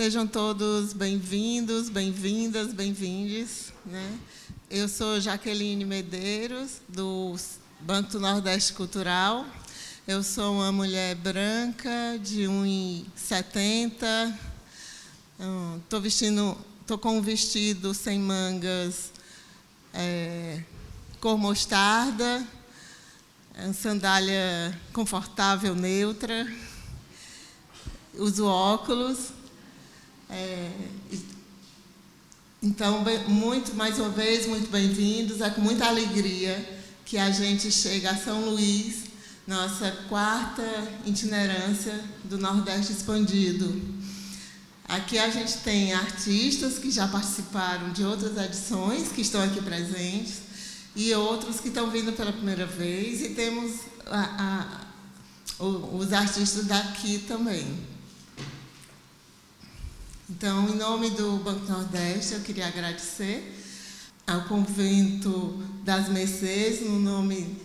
Sejam todos bem-vindos, bem-vindas, bem-vindes, né? Eu sou Jaqueline Medeiros, do Banco do Nordeste Cultural. Eu sou uma mulher branca, de 1,70. Estou com um vestido sem mangas, cor mostarda, sandália confortável, neutra. Uso óculos. Então, mais uma vez, muito bem-vindos. É com muita alegria que a gente chega a São Luís, nossa quarta itinerância do Nordeste Expandido. Aqui a gente tem artistas que já participaram de outras edições, que estão aqui presentes, e outros que estão vindo pela primeira vez, e temos os artistas daqui também. Então, em nome do Banco Nordeste, eu queria agradecer ao Convento das Mercês, em nome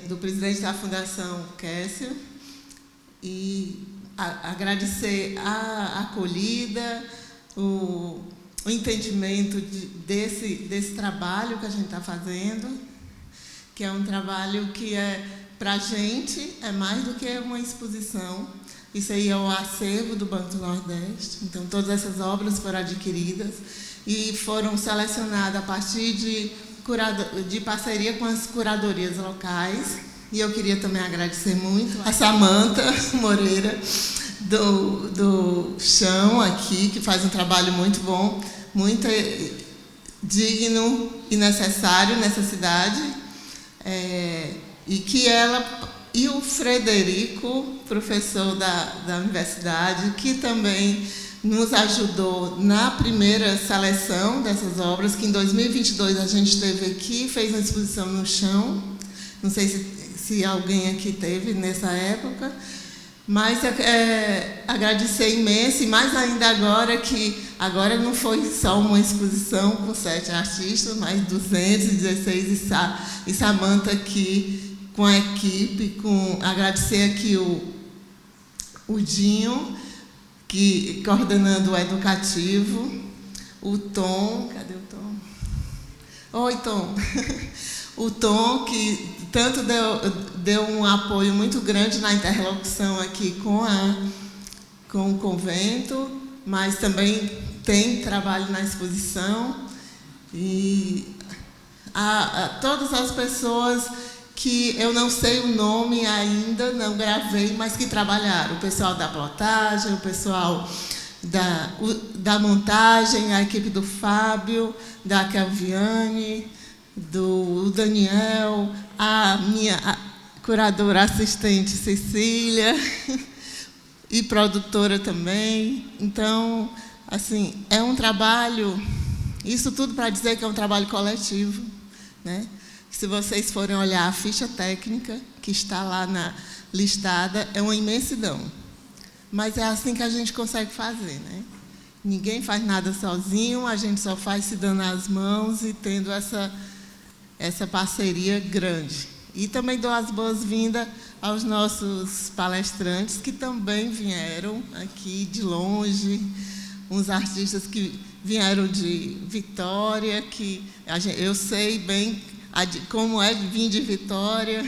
do presidente da Fundação Quécio, e agradecer a acolhida, o entendimento desse trabalho que a gente está fazendo, que é um trabalho que para a gente é mais do que uma exposição. Isso aí é o acervo do Banco do Nordeste. Então, todas essas obras foram adquiridas e foram selecionadas a partir de parceria com as curadorias locais. E eu queria também agradecer muito a Samanta Moreira, do Chão, aqui, que faz um trabalho muito bom, muito digno e necessário nessa cidade. E o Frederico, professor da universidade, que também nos ajudou na primeira seleção dessas obras, que em 2022 a gente esteve aqui, fez uma exposição no Chão. Não sei se alguém aqui teve nessa época, mas agradecer imenso, e mais ainda agora não foi só uma exposição com 7 artistas, mas 216, e Samanta aqui, com a equipe, agradecer aqui o Dinho, que coordenando o educativo, o Tom, cadê o Tom? Oi, Tom. O Tom, que tanto deu um apoio muito grande na interlocução aqui com o convento, mas também tem trabalho na exposição, e a todas as pessoas que eu não sei o nome ainda, não gravei, mas que trabalharam. O pessoal da plotagem, o pessoal da montagem, a equipe do Fábio, da Kelviane, do Daniel, a minha curadora assistente Cecília, e produtora também. Então, assim, é um trabalho, isso tudo para dizer que é um trabalho coletivo, né? Se vocês forem olhar a ficha técnica, que está lá listada, é uma imensidão. Mas é assim que a gente consegue fazer, né? Ninguém faz nada sozinho, a gente só faz se dando as mãos e tendo essa parceria grande. E também dou as boas-vindas aos nossos palestrantes, que também vieram aqui de longe, uns artistas que vieram de Vitória, que eu sei bem como é vir de Vitória,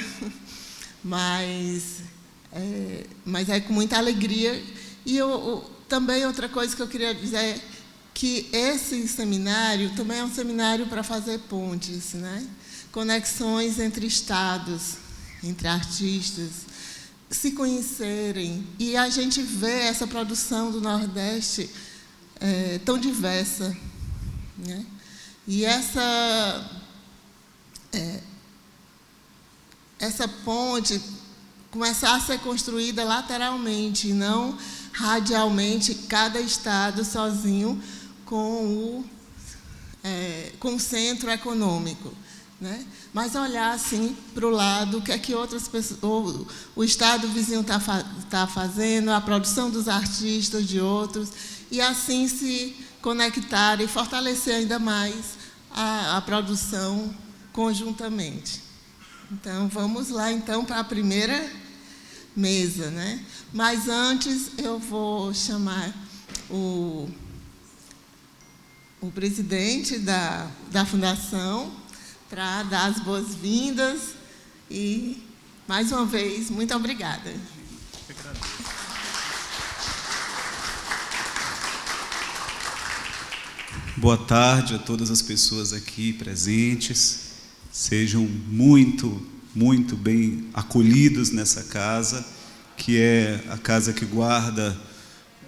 mas é com muita alegria. E também outra coisa que eu queria dizer é que esse seminário também é um seminário para fazer pontes, né? Conexões entre estados, entre artistas, se conhecerem. E a gente vê essa produção do Nordeste tão diversa, né? E essa ponte começar a ser construída lateralmente, não radialmente, cada estado sozinho com o centro econômico, né? Mas olhar assim para o lado, o que é que outras pessoas, o estado vizinho está fazendo, a produção dos artistas de outros, e assim se conectar e fortalecer ainda mais a produção conjuntamente. Então, vamos lá, então, para a primeira mesa, né? Mas antes eu vou chamar o presidente da Fundação para dar as boas-vindas e, mais uma vez, muito obrigada. Boa tarde a todas as pessoas aqui presentes. Sejam muito, muito bem acolhidos nessa casa, que é a casa que guarda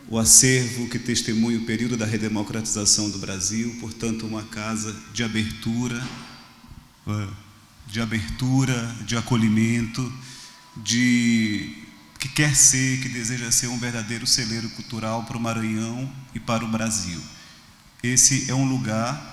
o acervo que testemunha o período da redemocratização do Brasil, portanto, uma casa de abertura, de acolhimento, que quer ser, que deseja ser um verdadeiro celeiro cultural para o Maranhão e para o Brasil. Esse é um lugar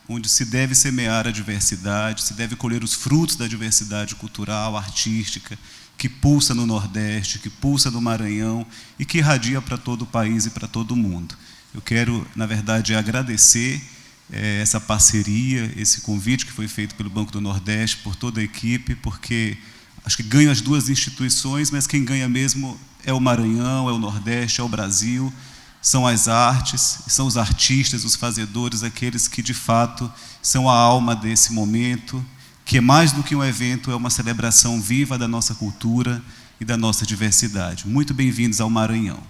onde se deve semear a diversidade, se deve colher os frutos da diversidade cultural, artística, que pulsa no Nordeste, que pulsa no Maranhão e que irradia para todo o país e para todo o mundo. Eu quero, na verdade, agradecer essa parceria, esse convite que foi feito pelo Banco do Nordeste, por toda a equipe, porque acho que ganham as duas instituições, mas quem ganha mesmo é o Maranhão, é o Nordeste, é o Brasil. São as artes, são os artistas, os fazedores, aqueles que, de fato, são a alma desse momento, que é mais do que um evento, é uma celebração viva da nossa cultura e da nossa diversidade. Muito bem-vindos ao Maranhão.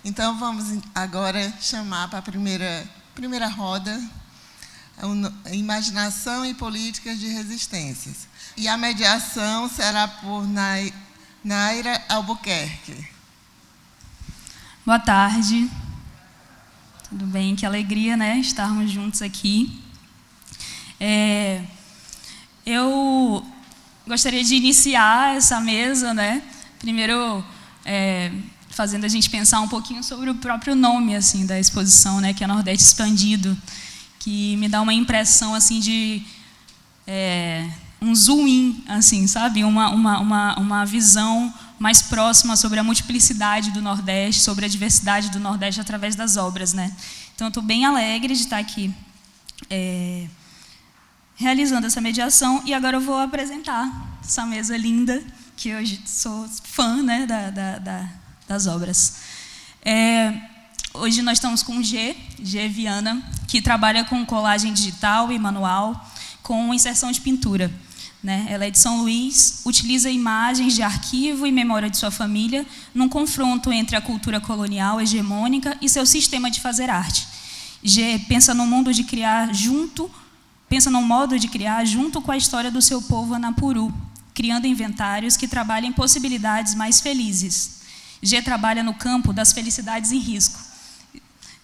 Então, vamos agora chamar para a primeira roda, a Imaginação e Políticas de Resistências. E a mediação será por Naira Albuquerque. Boa tarde. Tudo bem? Que alegria, né, estarmos juntos aqui. Eu gostaria de iniciar essa mesa, né, primeiro fazendo a gente pensar um pouquinho sobre o próprio nome assim, da exposição, né, que é Nordeste Expandido, que me dá uma impressão assim, de um zoom in, assim, sabe? Uma visão mais próxima sobre a multiplicidade do Nordeste, sobre a diversidade do Nordeste através das obras, né? Então, eu estou bem alegre de estar aqui realizando essa mediação, e agora eu vou apresentar essa mesa linda, que hoje sou fã, né, das obras. Hoje nós estamos com G Viana, que trabalha com colagem digital e manual, com inserção de pintura. Ela é de São Luís, utiliza imagens de arquivo e memória de sua família num confronto entre a cultura colonial hegemônica e seu sistema de fazer arte. G pensa no modo de criar junto com a história do seu povo Anapuru, criando inventários que trabalhem possibilidades mais felizes. G trabalha no campo das felicidades em risco.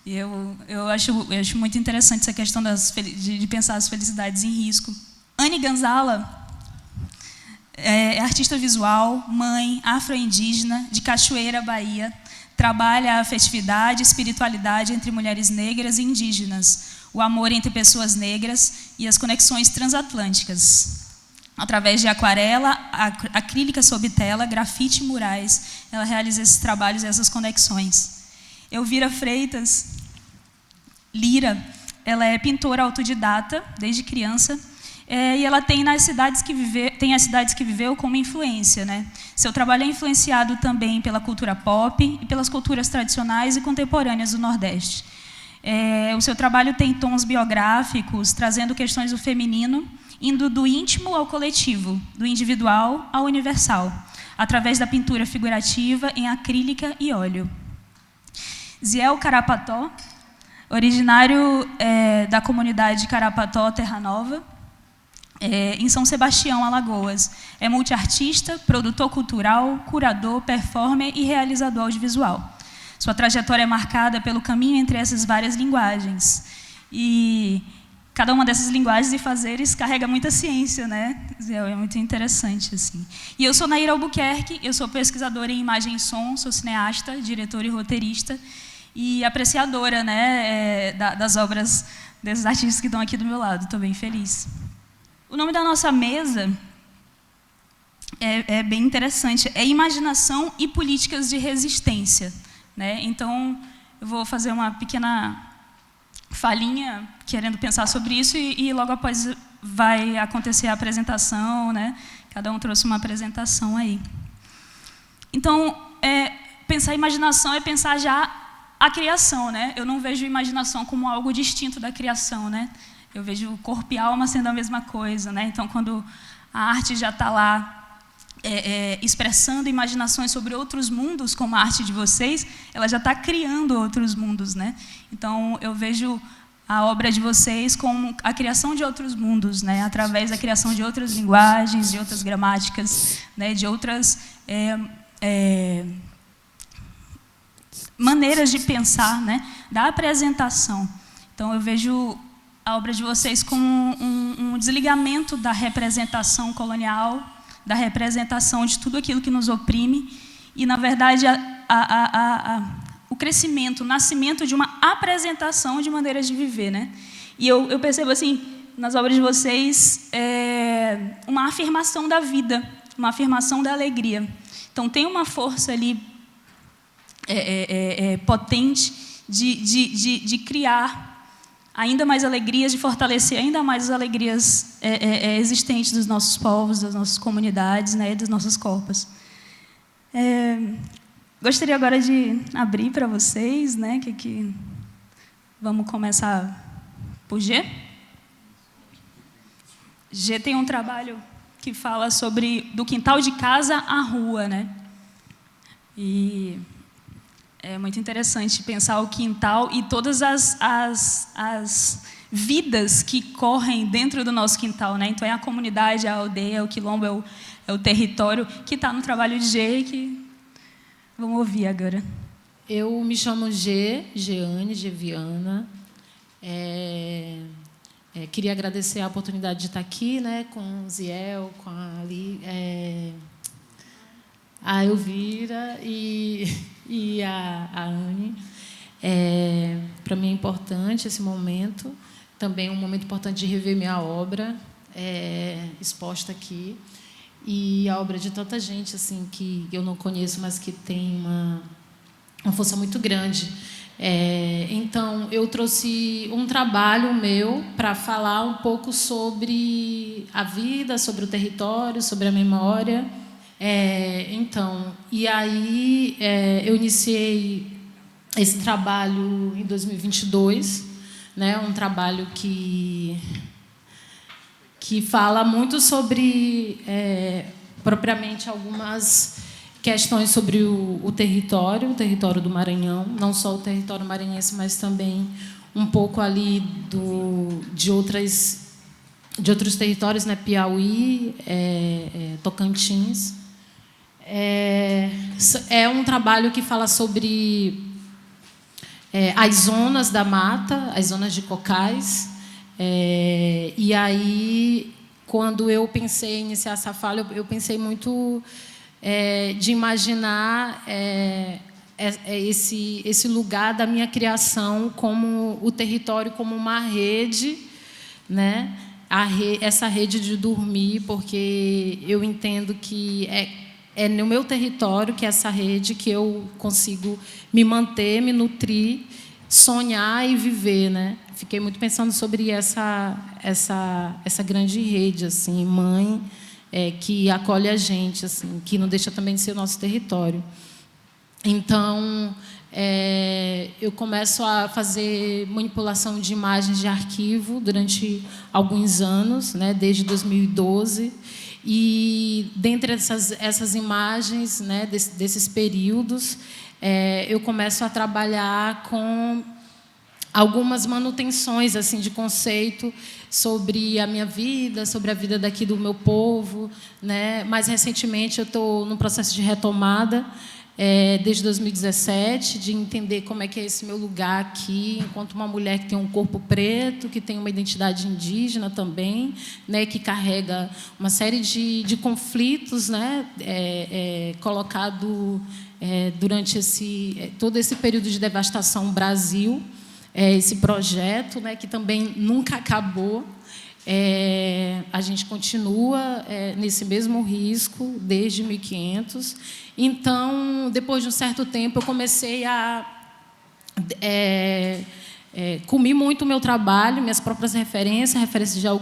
Eu acho muito interessante essa questão de pensar as felicidades em risco. Anne Gonzala é artista visual, mãe, afro-indígena, de Cachoeira, Bahia. Trabalha a afetividade e espiritualidade entre mulheres negras e indígenas, o amor entre pessoas negras e as conexões transatlânticas. Através de aquarela, acrílica sob tela, grafite e murais, ela realiza esses trabalhos e essas conexões. Elvira Freitas Lira, ela é pintora autodidata desde criança, e ela tem as cidades que viveu como influência, né? Seu trabalho é influenciado também pela cultura pop e pelas culturas tradicionais e contemporâneas do Nordeste. O seu trabalho tem tons biográficos, trazendo questões do feminino, indo do íntimo ao coletivo, do individual ao universal, através da pintura figurativa em acrílica e óleo. Ziel Carapató, originário da comunidade Carapató, Terra Nova, em São Sebastião, Alagoas. É multiartista, produtor cultural, curador, performer e realizador audiovisual. Sua trajetória é marcada pelo caminho entre essas várias linguagens. E cada uma dessas linguagens e fazeres carrega muita ciência, né? É muito interessante, assim. E eu sou Naira Albuquerque, eu sou pesquisadora em imagem e som, sou cineasta, diretora e roteirista, e apreciadora, né, das obras desses artistas que estão aqui do meu lado. Estou bem feliz. O nome da nossa mesa é bem interessante. É Imaginação e Políticas de Resistência, né? Então, eu vou fazer uma pequena falinha querendo pensar sobre isso e logo após vai acontecer a apresentação, né? Cada um trouxe uma apresentação aí. Então, pensar imaginação é pensar já a criação, né? Eu não vejo imaginação como algo distinto da criação, né? Eu vejo corpo e alma sendo a mesma coisa, né? Então, quando a arte já está lá expressando imaginações sobre outros mundos, como a arte de vocês, ela já está criando outros mundos, né? Então, eu vejo a obra de vocês como a criação de outros mundos, né? Através da criação de outras linguagens, de outras gramáticas, né? De outras maneiras de pensar, né? Da apresentação. Então, eu vejo a obra de vocês como um desligamento da representação colonial, da representação de tudo aquilo que nos oprime, e, na verdade, o crescimento, o nascimento de uma apresentação de maneiras de viver, né? E eu percebo, assim, nas obras de vocês, uma afirmação da vida, uma afirmação da alegria. Então, tem uma força ali potente de criar ainda mais alegrias, de fortalecer ainda mais as alegrias existentes dos nossos povos, das nossas comunidades, né, dos nossos corpos. Gostaria agora de abrir para vocês, né, que vamos começar por G. G tem um trabalho que fala sobre do quintal de casa à rua, né? E é muito interessante pensar o quintal e todas as vidas que correm dentro do nosso quintal, né? Então, é a comunidade, a aldeia, o quilombo, é o território que está no trabalho de G, que vamos ouvir agora. Eu me chamo Geane Viana. Queria agradecer a oportunidade de estar aqui, né, com o Ziel, com a Elvira e a Anne. Para mim é importante esse momento, também um momento importante de rever minha obra exposta aqui, e a obra de tanta gente assim que eu não conheço, mas que tem uma força muito grande. Então, eu trouxe um trabalho meu para falar um pouco sobre a vida, sobre o território, sobre a memória. E aí eu iniciei esse trabalho em 2022, né? Um trabalho que fala muito sobre, propriamente, algumas questões sobre o território do Maranhão, não só o território maranhense, mas também um pouco ali de outros territórios, né? Piauí, Tocantins. É um trabalho que fala sobre as zonas da mata, as zonas de cocais. E aí, quando eu pensei em iniciar essa fala, eu pensei muito de imaginar esse lugar da minha criação como o território, como uma rede, né? Essa rede de dormir, porque eu entendo que é no meu território, que é essa rede, que eu consigo me manter, me nutrir, sonhar e viver, né? Fiquei muito pensando sobre essa grande rede, assim, mãe, que acolhe a gente, assim, que não deixa também de ser o nosso território. Então, eu começo a fazer manipulação de imagens de arquivo durante alguns anos, né, desde 2012. E, dentre essas imagens, né, desses períodos, eu começo a trabalhar com algumas manutenções assim, de conceito sobre a minha vida, sobre a vida daqui do meu povo, né? Mais recentemente, eu estou num processo de retomada, desde 2017, de entender como é que é esse meu lugar aqui, enquanto uma mulher que tem um corpo preto, que tem uma identidade indígena também, né, que carrega uma série de conflitos, né, colocado durante todo esse período de devastação no Brasil, esse projeto, né, que também nunca acabou. A gente continua nesse mesmo risco desde 1500. Então, depois de um certo tempo, eu comecei a comi muito o meu trabalho, minhas próprias referências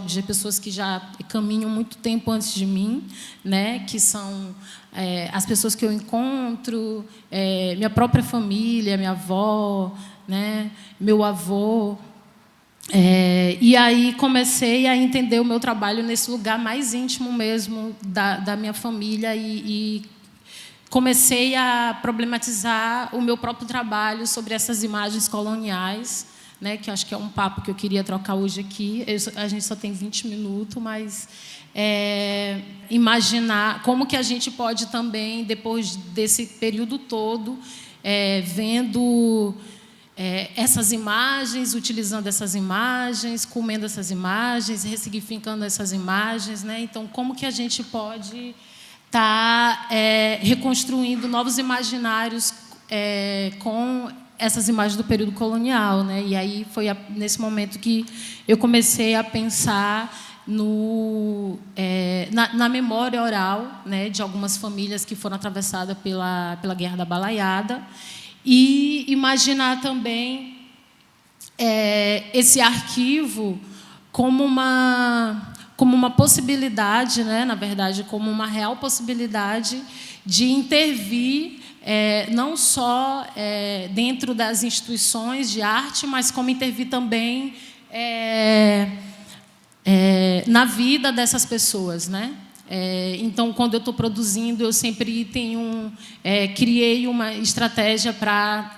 de pessoas que já caminham muito tempo antes de mim, né, que são as pessoas que eu encontro, minha própria família, minha avó, né, meu avô. E aí comecei a entender o meu trabalho nesse lugar mais íntimo mesmo da minha família e comecei a problematizar o meu próprio trabalho sobre essas imagens coloniais, né, que acho que é um papo que eu queria trocar hoje aqui. A gente só tem 20 minutos, mas imaginar como que a gente pode também, depois desse período todo, vendo essas imagens, utilizando essas imagens, comendo essas imagens, ressignificando essas imagens, né? Então, como que a gente pode estar reconstruindo novos imaginários com essas imagens do período colonial, né? E aí foi nesse momento que eu comecei a pensar na memória oral, né, de algumas famílias que foram atravessadas pela Guerra da Balaiada, e imaginar também esse arquivo como uma possibilidade, né, na verdade, como uma real possibilidade de intervir não só dentro das instituições de arte, mas como intervir também na vida dessas pessoas, né? Então, quando eu estou produzindo, eu sempre criei uma estratégia para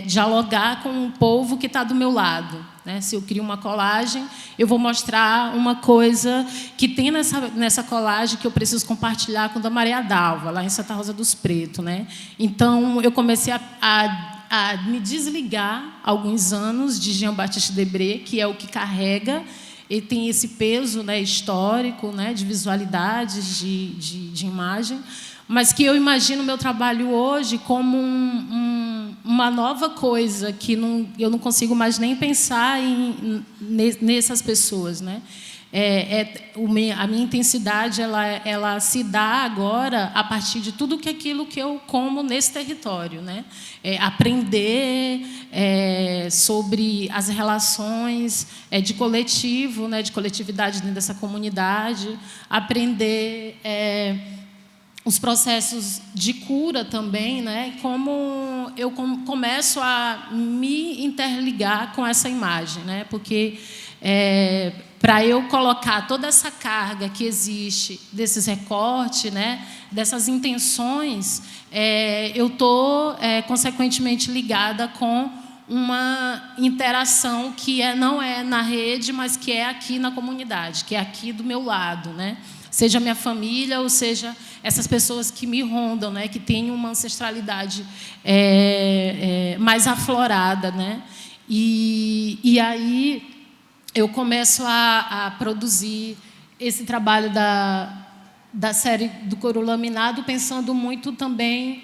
dialogar com o povo que está do meu lado, né? Se eu crio uma colagem, eu vou mostrar uma coisa que tem nessa colagem que eu preciso compartilhar com a Maria Dalva, lá em Santa Rosa dos Pretos, né? Então, eu comecei a me desligar há alguns anos de Jean-Baptiste Debré, que é o que carrega. Ele tem esse peso, né, histórico, né, de visualidades, de imagem, mas que eu imagino o meu trabalho hoje como uma nova coisa que eu não consigo mais nem pensar nessas pessoas, né? A minha intensidade ela se dá agora a partir de tudo aquilo que eu como nesse território, né? Aprender sobre as relações de coletivo, né, de coletividade dentro dessa comunidade, aprender os processos de cura também, né? Como eu começo a me interligar com essa imagem, né? Porque para eu colocar toda essa carga que existe desses recortes, né, dessas intenções, eu estou consequentemente ligada com uma interação que não é na rede, mas que é aqui na comunidade, que é aqui do meu lado, né? Seja minha família ou seja essas pessoas que me rondam, né, que têm uma ancestralidade mais aflorada, né? E aí eu começo a produzir esse trabalho da série do Couro Laminado, pensando muito também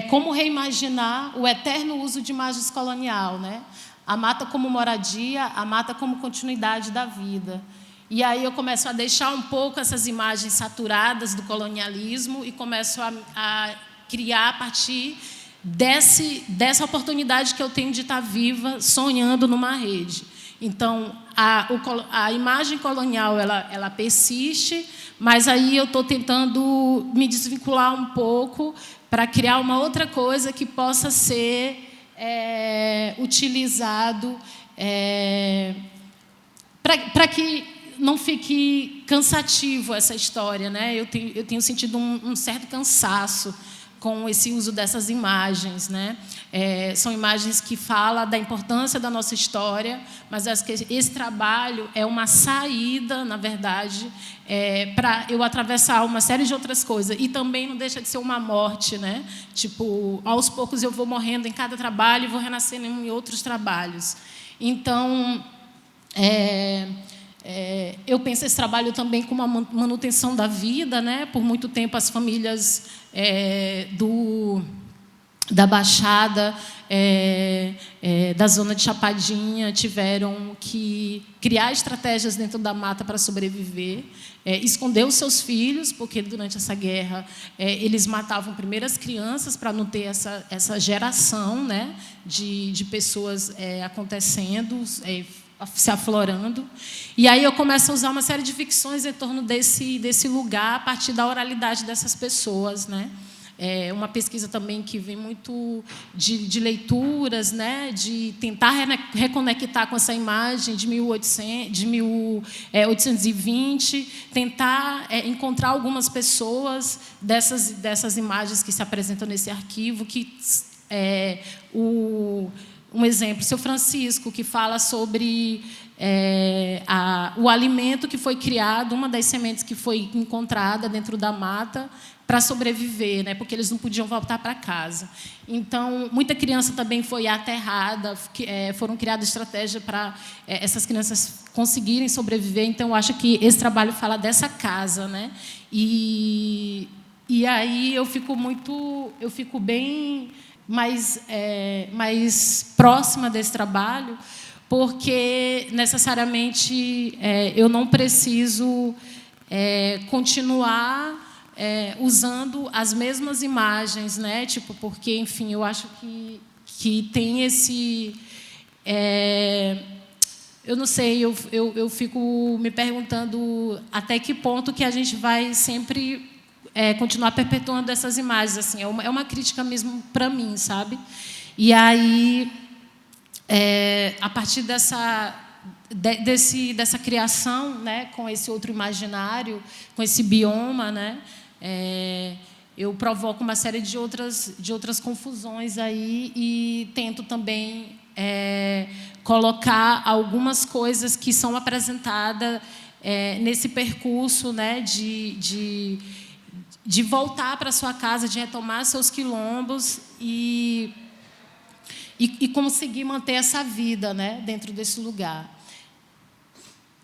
como reimaginar o eterno uso de imagens colonial, né? A mata como moradia, a mata como continuidade da vida. E aí eu começo a deixar um pouco essas imagens saturadas do colonialismo e começo a criar a partir dessa oportunidade que eu tenho de estar viva, sonhando numa rede. Então, a imagem colonial ela persiste, mas aí eu estou tentando me desvincular um pouco para criar uma outra coisa que possa ser utilizado para que não fique cansativo essa história, né? Eu tenho sentido um certo cansaço com esse uso dessas imagens, né? São imagens que falam da importância da nossa história, mas acho que esse trabalho é uma saída, na verdade, para eu atravessar uma série de outras coisas. E também não deixa de ser uma morte, né? Tipo, aos poucos eu vou morrendo em cada trabalho e vou renascendo em outros trabalhos. Então, eu penso esse trabalho também como uma manutenção da vida, né? Por muito tempo as famílias da Baixada, da zona de Chapadinha, tiveram que criar estratégias dentro da mata para sobreviver, esconder os seus filhos, porque durante essa guerra eles matavam primeiro as crianças para não ter essa geração, né, de pessoas acontecendo, se aflorando. E aí eu começo a usar uma série de ficções em torno desse lugar a partir da oralidade dessas pessoas, né? Uma pesquisa também que vem muito de leituras, né, de tentar reconectar com essa imagem de 1820, tentar encontrar algumas pessoas dessas imagens que se apresentam nesse arquivo, que um exemplo, seu Francisco, que fala sobre o alimento que foi criado, uma das sementes que foi encontrada dentro da mata para sobreviver, né, porque eles não podiam voltar para casa. Então, muita criança também foi aterrada, foram criadas estratégias para essas crianças conseguirem sobreviver. Então, eu acho que esse trabalho fala dessa casa, né? E aí eu fico bem mais próxima desse trabalho, porque necessariamente eu não preciso continuar usando as mesmas imagens, né? Tipo, porque, enfim, eu acho que tem esse... eu não sei, eu fico me perguntando até que ponto que a gente vai sempre continuar perpetuando essas imagens. Assim, é uma crítica mesmo para mim, sabe? E aí, a partir dessa criação, né, com esse outro imaginário, com esse bioma, né, eu provoco uma série de outras confusões aí e tento também colocar algumas coisas que são apresentadas nesse percurso, né, de voltar para a sua casa, de retomar seus quilombos e conseguir manter essa vida, né, dentro desse lugar.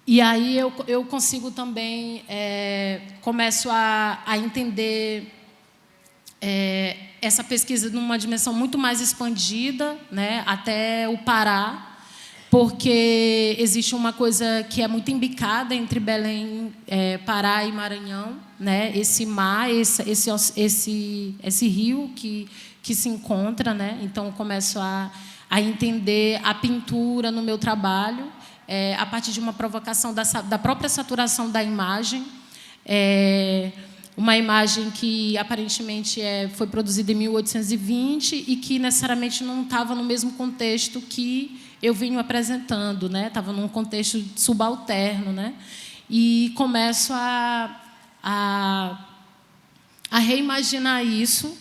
E aí eu consigo também, começo a entender essa pesquisa numa dimensão muito mais expandida, né, até o Pará, porque existe uma coisa que é muito embicada entre Belém, Pará e Maranhão, né, esse mar, esse rio que se encontra, né. Então eu começo a entender a pintura no meu trabalho, a partir de uma provocação da própria saturação da imagem, uma imagem que aparentemente foi produzida em 1820 e que necessariamente não estava no mesmo contexto que eu venho apresentando, né? Estava num contexto subalterno, né? E começo a reimaginar isso,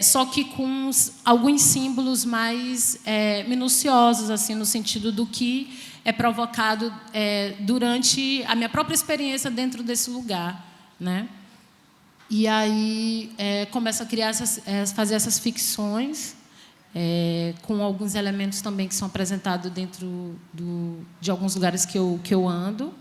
só que com alguns símbolos mais minuciosos, assim, no sentido do que é provocado durante a minha própria experiência dentro desse lugar, né? E aí começo a criar fazer essas ficções com alguns elementos também que são apresentados dentro de alguns lugares que eu ando.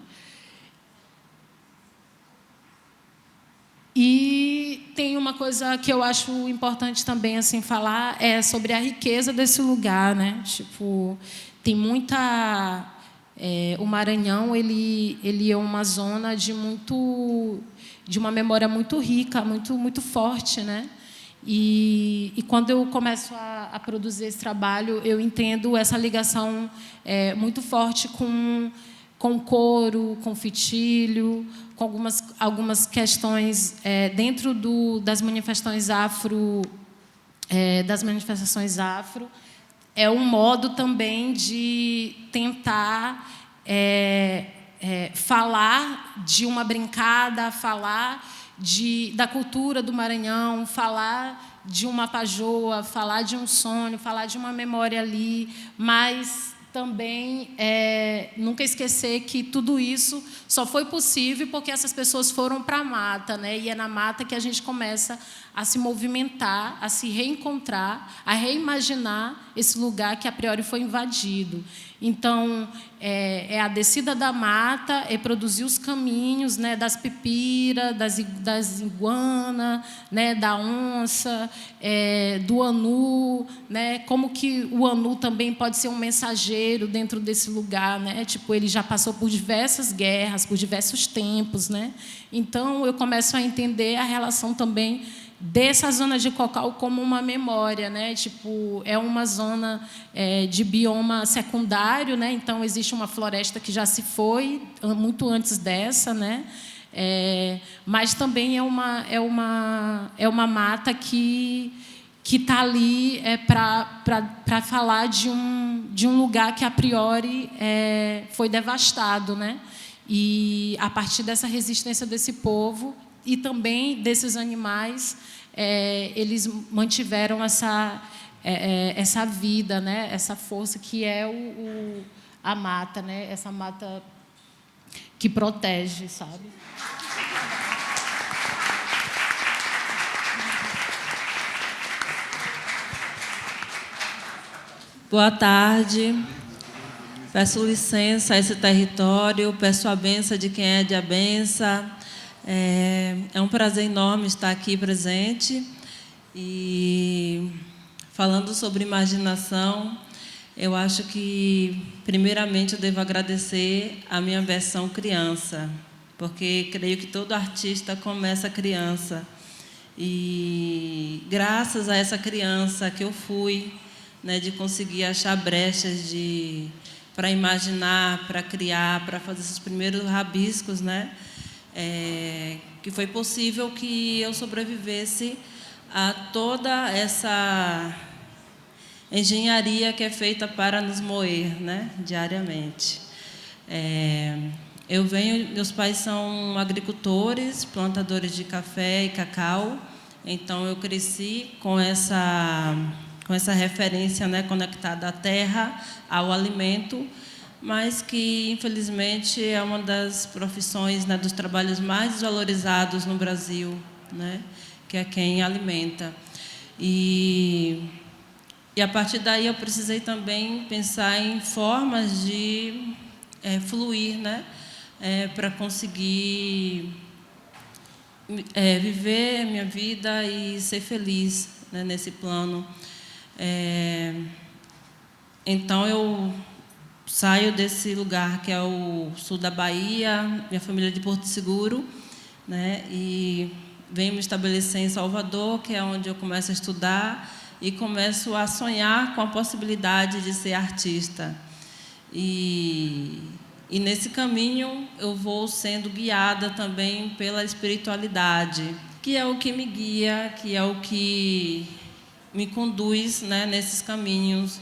E tem uma coisa que eu acho importante também assim falar sobre a riqueza desse lugar, né? Tipo, tem muita o Maranhão ele é uma zona de uma memória muito rica, muito forte, né? E quando eu começo a produzir esse trabalho, eu entendo essa ligação muito forte com couro, com fitilho, com algumas questões dentro das manifestações afro, é um modo também de tentar falar de uma brincada, falar da cultura do Maranhão, falar de uma pajoa, falar de um sonho, falar de uma memória ali, mas também nunca esquecer que tudo isso só foi possível porque essas pessoas foram para a mata, né? E é na mata que a gente começa a se movimentar, a se reencontrar, a reimaginar esse lugar que a priori foi invadido. Então, é a descida da mata, é produzir os caminhos, né, das pipiras, das iguanas, né, da onça, do anu, né, como que o anu também pode ser um mensageiro dentro desse lugar, né, tipo, ele já passou por diversas guerras, por diversos tempos, né. Então, eu começo a entender a relação também dessa zona de Cocal como uma memória, né? Tipo, é uma zona de bioma secundário, né? Então existe uma floresta que já se foi muito antes dessa, né? Mas também é uma mata que está ali para falar de um lugar que a priori foi devastado, né? E a partir dessa resistência desse povo e também desses animais, eles mantiveram essa vida, né? Essa força que é a mata, né? Essa mata que protege, sabe? Boa tarde. Peço licença a esse território, peço a benção de quem é de a benção. É um prazer enorme estar aqui presente e falando sobre imaginação. Eu acho que, primeiramente, eu devo agradecer a minha versão criança, porque creio que todo artista começa criança. E, graças a essa criança que eu fui, né, de conseguir achar brechas para imaginar, para criar, para fazer esses primeiros rabiscos, né? Que foi possível que eu sobrevivesse a toda essa engenharia que é feita para nos moer, né, diariamente. Meus pais são agricultores, plantadores de café e cacau, então eu cresci com essa referência, né, conectada à terra, ao alimento, mas que, infelizmente, é uma das profissões, né, dos trabalhos mais desvalorizados no Brasil, né, que é quem alimenta. E a partir daí eu precisei também pensar em formas de fluir, né, para conseguir viver a minha vida e ser feliz, né, nesse plano. Então, eu saio desse lugar que é o sul da Bahia, minha família é de Porto Seguro, né, e venho me estabelecer em Salvador, que é onde eu começo a estudar e começo a sonhar com a possibilidade de ser artista. E nesse caminho eu vou sendo guiada também pela espiritualidade, que é o que me guia, que é o que me conduz, né, nesses caminhos.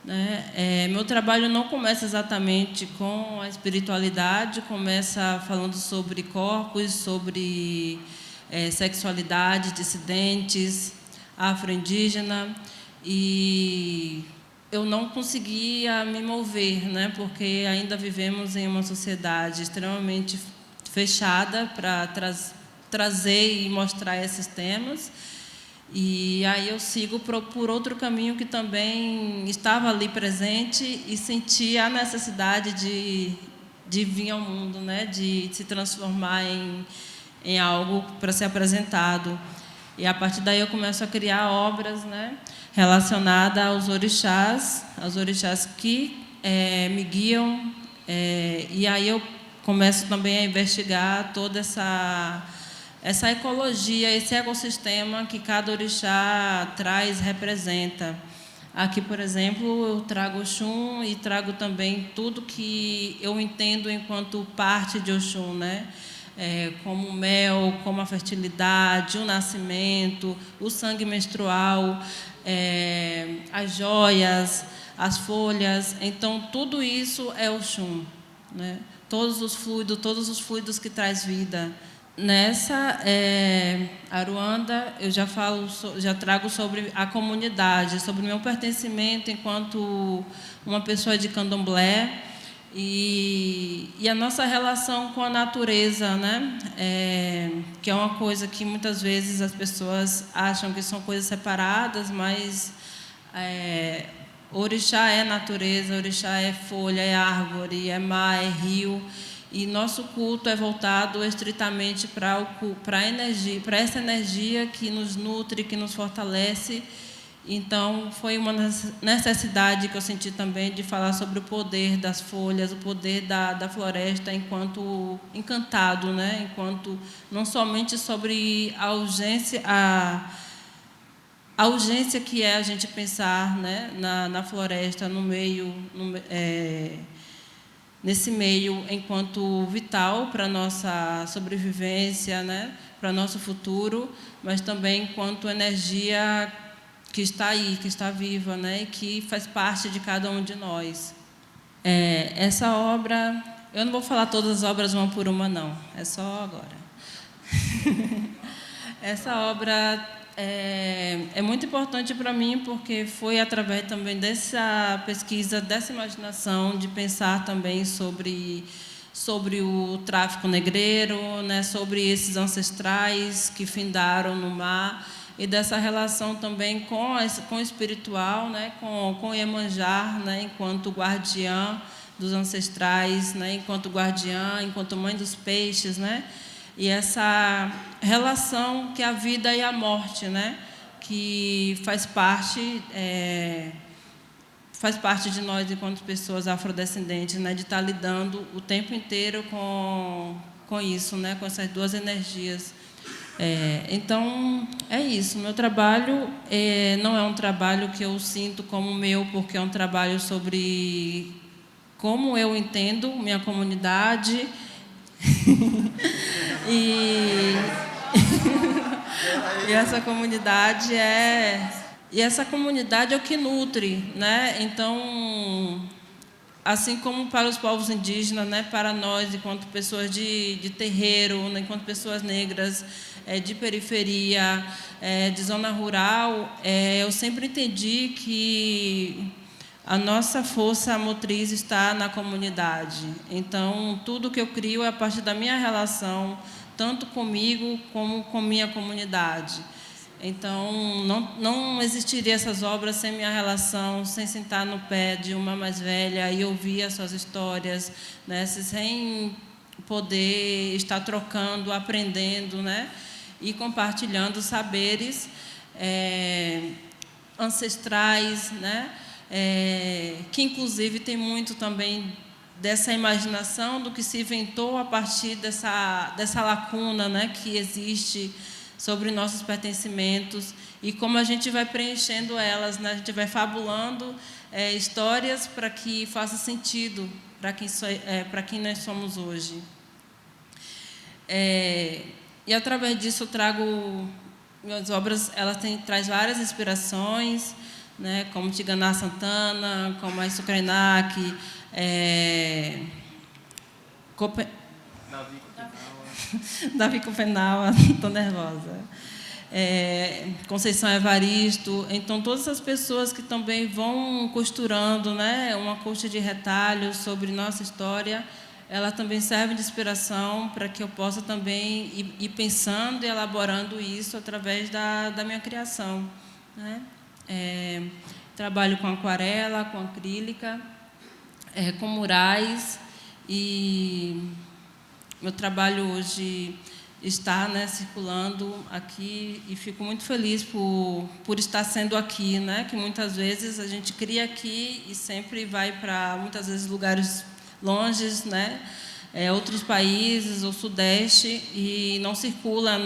Né? Meu trabalho não começa exatamente com a espiritualidade, começa falando sobre corpos, sobre sexualidade, dissidentes, afro-indígena, e eu não conseguia me mover, né? Porque ainda vivemos em uma sociedade extremamente fechada para trazer e mostrar esses temas. E aí eu sigo por outro caminho que também estava ali presente e senti a necessidade de vir ao mundo, né? De se transformar em algo para ser apresentado. E a partir daí eu começo a criar obras, né, relacionadas aos orixás que me guiam. E aí eu começo também a investigar toda essa ecologia, esse ecossistema que cada orixá traz, representa. Aqui, por exemplo, eu trago Oxum e trago também tudo que eu entendo enquanto parte de Oxum, né? Como o mel, como a fertilidade, o nascimento, o sangue menstrual, as joias, as folhas. Então, tudo isso é Oxum, né? Todos os fluidos que traz vida. Nessa Aruanda, eu já trago sobre a comunidade, sobre o meu pertencimento enquanto uma pessoa de candomblé e a nossa relação com a natureza, né? Que é uma coisa que muitas vezes as pessoas acham que são coisas separadas, mas Orixá é natureza, orixá é folha, é árvore, é mar, é rio. E nosso culto é voltado estritamente para essa energia que nos nutre, que nos fortalece. Então, foi uma necessidade que eu senti também de falar sobre o poder das folhas, o poder da floresta enquanto encantado, né? Enquanto não somente sobre a urgência que é a gente pensar, né, na floresta, nesse meio enquanto vital para a nossa sobrevivência, né, para o nosso futuro, mas também enquanto energia que está aí, que está viva, né, e que faz parte de cada um de nós. Essa obra, eu não vou falar todas as obras uma por uma, não, é só agora. Essa obra é muito importante para mim, porque foi através também dessa pesquisa, dessa imaginação, de pensar também sobre o tráfico negreiro, né, sobre esses ancestrais que findaram no mar, e dessa relação também com o espiritual, né, com Iemanjá, né, enquanto guardiã dos ancestrais, né, enquanto guardiã, enquanto mãe dos peixes, né, e essa relação que é a vida e a morte, né, que faz parte de nós enquanto pessoas afrodescendentes, né, de estar lidando o tempo inteiro com isso, né, com essas duas energias. Então, é isso. Meu trabalho não é um trabalho que eu sinto como meu, porque é um trabalho sobre como eu entendo minha comunidade. E essa comunidade é o que nutre, né? Então, assim como para os povos indígenas, né, para nós, enquanto pessoas de terreiro, né, enquanto pessoas negras, de periferia, de zona rural, eu sempre entendi que a nossa força motriz está na comunidade. Então, tudo que eu crio é a partir da minha relação, tanto comigo como com minha comunidade. Então, não existiria essas obras sem minha relação, sem sentar no pé de uma mais velha e ouvir as suas histórias, né? Sem poder estar trocando, aprendendo, né? E compartilhando saberes ancestrais, né? Que, inclusive, tem muito também dessa imaginação do que se inventou a partir dessa lacuna, né? Que existe sobre nossos pertencimentos e como a gente vai preenchendo elas, né? A gente vai fabulando histórias para que faça sentido para quem nós somos hoje. E através disso eu trago minhas obras, elas traz várias inspirações, né? Como Tigana Santana, como a Sucrenac, Davi Copenaua, estou nervosa. Conceição Evaristo. Então, todas essas pessoas que também vão costurando, né, uma coxa de retalhos sobre nossa história, ela também serve de inspiração para que eu possa também ir pensando e elaborando isso através da minha criação, né? Trabalho com aquarela, com acrílica, com murais, e meu trabalho hoje está, né, circulando aqui, e fico muito feliz por estar sendo aqui, né, que muitas vezes a gente cria aqui e sempre vai para, muitas vezes, lugares longes, né, outros países, ou Sudeste, e não circula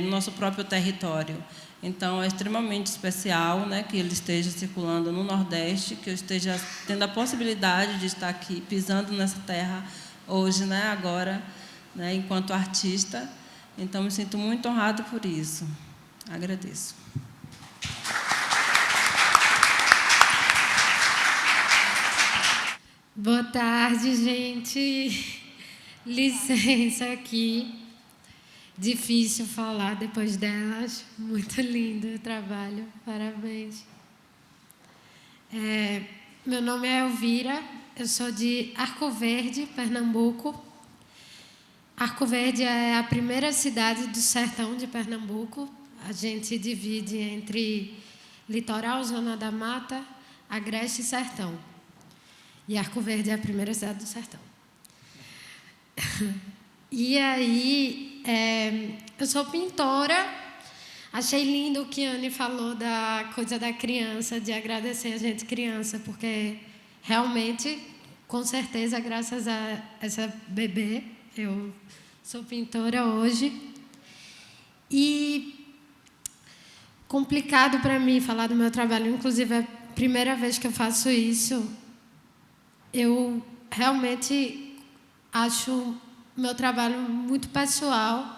no nosso próprio território. Então, é extremamente especial, né, que ele esteja circulando no Nordeste, que eu esteja tendo a possibilidade de estar aqui, pisando nessa terra hoje, né, agora, né, enquanto artista. Então, me sinto muito honrada por isso. Agradeço. Boa tarde, gente. Licença aqui. Difícil falar depois delas. Muito lindo o trabalho. Parabéns. Meu nome é Elvira. Eu sou de Arco Verde, Pernambuco. Arco Verde é a primeira cidade do sertão de Pernambuco. A gente divide entre litoral, zona da mata, Agreste e Sertão. E Arco Verde é a primeira cidade do sertão. E aí, eu sou pintora. Achei lindo o que a Anne falou da coisa da criança, de agradecer a gente criança, porque realmente, com certeza, graças a essa bebê, eu sou pintora hoje. E complicado para mim falar do meu trabalho, inclusive é a primeira vez que eu faço isso. Eu realmente acho meu trabalho muito pessoal.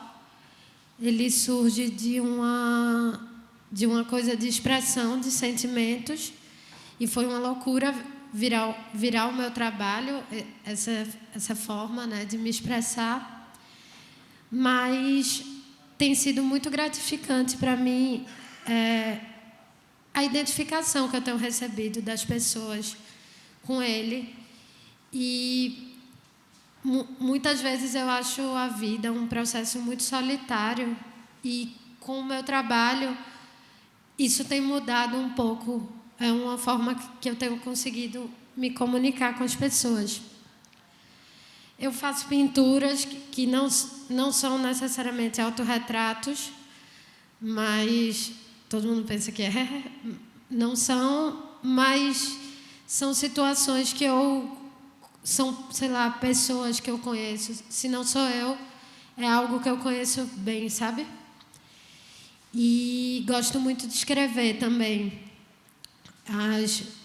Ele surge de uma coisa de expressão de sentimentos, e foi uma loucura virar o meu trabalho, essa forma, né, de me expressar. Mas tem sido muito gratificante para mim a identificação que eu tenho recebido das pessoas com ele. E muitas vezes eu acho a vida um processo muito solitário, e com o meu trabalho isso tem mudado um pouco. É uma forma que eu tenho conseguido me comunicar com as pessoas. Eu faço pinturas que não são necessariamente autorretratos, mas todo mundo pensa que não são, mas são situações que são, sei lá, pessoas que eu conheço. Se não sou eu, é algo que eu conheço bem, sabe? E gosto muito de escrever também.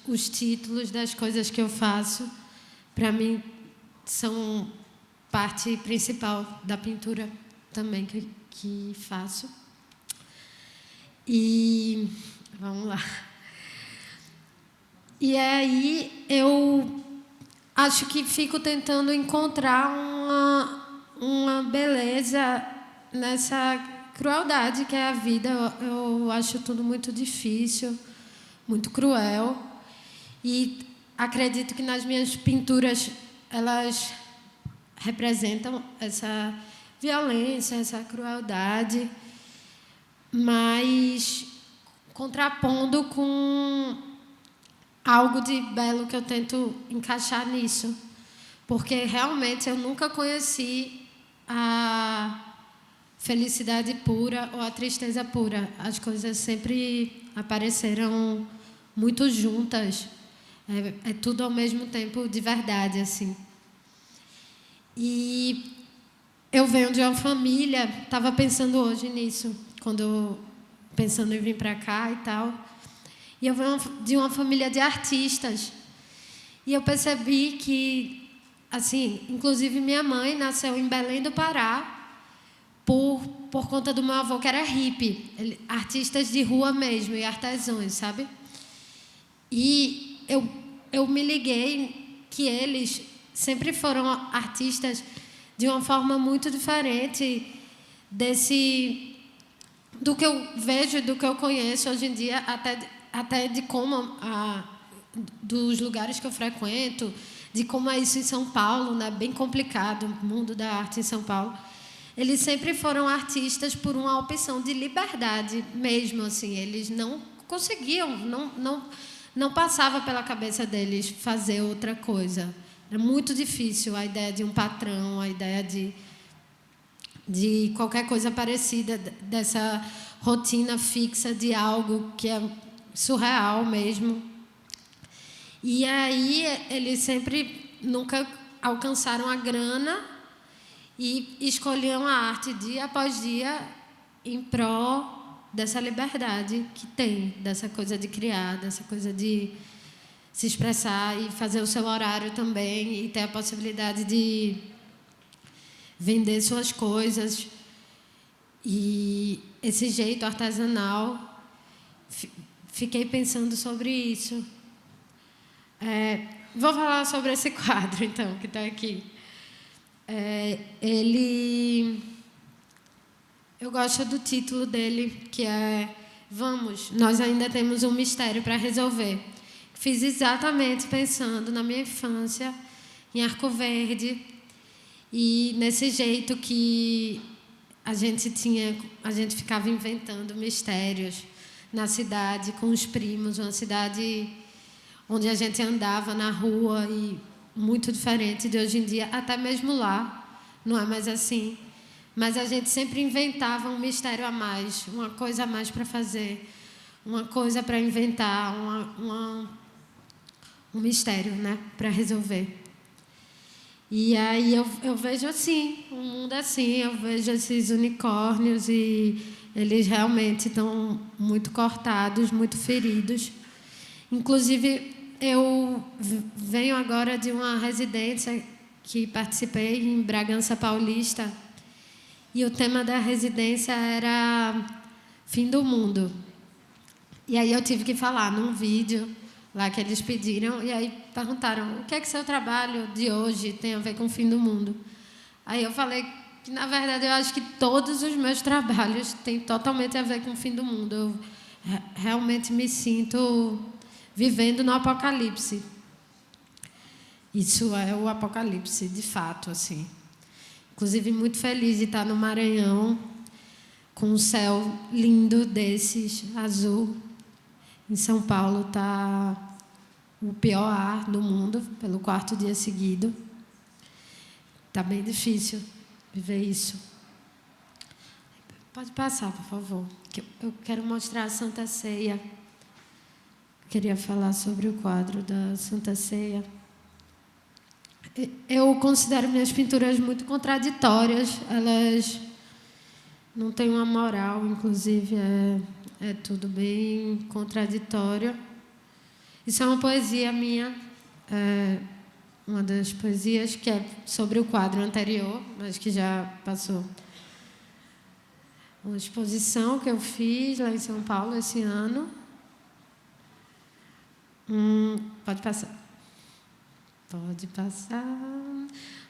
Os títulos das coisas que eu faço, para mim, são parte principal da pintura também que faço. E vamos lá. E aí eu acho que fico tentando encontrar uma beleza nessa crueldade que é a vida. Eu acho tudo muito difícil, muito cruel. E acredito que nas minhas pinturas elas representam essa violência, essa crueldade, mas contrapondo com algo de belo que eu tento encaixar nisso, porque realmente eu nunca conheci a felicidade pura ou a tristeza pura. As coisas sempre apareceram muito juntas. É tudo ao mesmo tempo de verdade, assim. E eu venho de uma família, estava pensando hoje nisso, pensando em vir para cá e tal. E eu venho de uma família de artistas. E eu percebi que, assim, inclusive minha mãe nasceu em Belém do Pará por conta do meu avô, que era hippie. Artistas de rua mesmo, e artesãos, sabe? E eu me liguei que eles sempre foram artistas de uma forma muito diferente do que eu vejo, do que eu conheço hoje em dia, até de como dos lugares que eu frequento, de como é isso em São Paulo, né? Bem complicado o mundo da arte em São Paulo. Eles sempre foram artistas por uma opção de liberdade mesmo, assim. Eles não conseguiam, não passava pela cabeça deles fazer outra coisa. Era muito difícil a ideia de um patrão, a ideia de qualquer coisa parecida, dessa rotina fixa de algo que é surreal mesmo. E aí eles sempre nunca alcançaram a grana e escolhiam a arte dia após dia em pró dessa liberdade que tem, dessa coisa de criar, dessa coisa de se expressar e fazer o seu horário também, e ter a possibilidade de vender suas coisas. E esse jeito artesanal, fiquei pensando sobre isso. Vou falar sobre esse quadro, então, que está aqui. Eu gosto do título dele, que é Vamos, nós ainda temos um mistério para resolver. Fiz exatamente pensando na minha infância, em Arco Verde, e nesse jeito que a gente ficava inventando mistérios na cidade com os primos, uma cidade onde a gente andava na rua e muito diferente de hoje em dia, até mesmo lá, não é mais assim. Mas a gente sempre inventava um mistério a mais, uma coisa a mais para fazer, uma coisa para inventar, um mistério, né, para resolver. E aí eu vejo assim, um mundo assim, eu vejo esses unicórnios e eles realmente estão muito cortados, muito feridos. Inclusive, eu venho agora de uma residência que participei em Bragança Paulista e o tema da residência era fim do mundo. E aí eu tive que falar num vídeo lá que eles pediram, e aí perguntaram, o que é que seu trabalho de hoje tem a ver com o fim do mundo? Aí eu falei que, na verdade, eu acho que todos os meus trabalhos têm totalmente a ver com o fim do mundo. Eu realmente me sinto vivendo no apocalipse. Isso é o apocalipse, de fato, assim. Inclusive, muito feliz de estar no Maranhão, com um céu lindo desses, azul. Em São Paulo está o pior ar do mundo, pelo 4º dia seguido. Está bem difícil viver isso. Pode passar, por favor. Eu quero mostrar a Santa Ceia. Queria falar sobre o quadro da Santa Ceia. Eu considero minhas pinturas muito contraditórias. Elas não têm uma moral, inclusive é tudo bem contraditório. Isso é uma poesia minha, uma das poesias que é sobre o quadro anterior, mas que já passou. Uma exposição que eu fiz lá em São Paulo esse ano. Pode passar. Pode passar.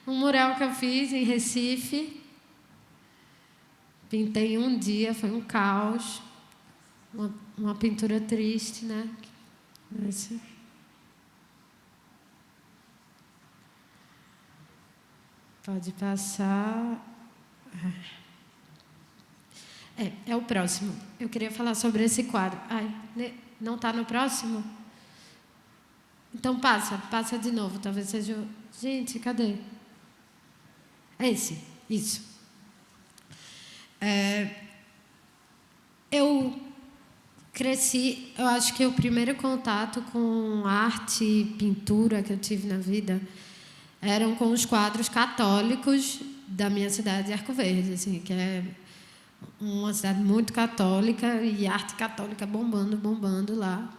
Um mural que eu fiz em Recife. Pintei em um dia, foi um caos. Uma pintura triste, né? Esse. Pode passar. É o próximo. Eu queria falar sobre esse quadro. Ai, não está no próximo? Então passa de novo. Talvez seja... Gente, cadê? Esse, isso. Eu cresci, eu acho que o primeiro contato com arte e pintura que eu tive na vida eram com os quadros católicos da minha cidade de Arco Verde, assim, que é uma cidade muito católica e arte católica bombando lá.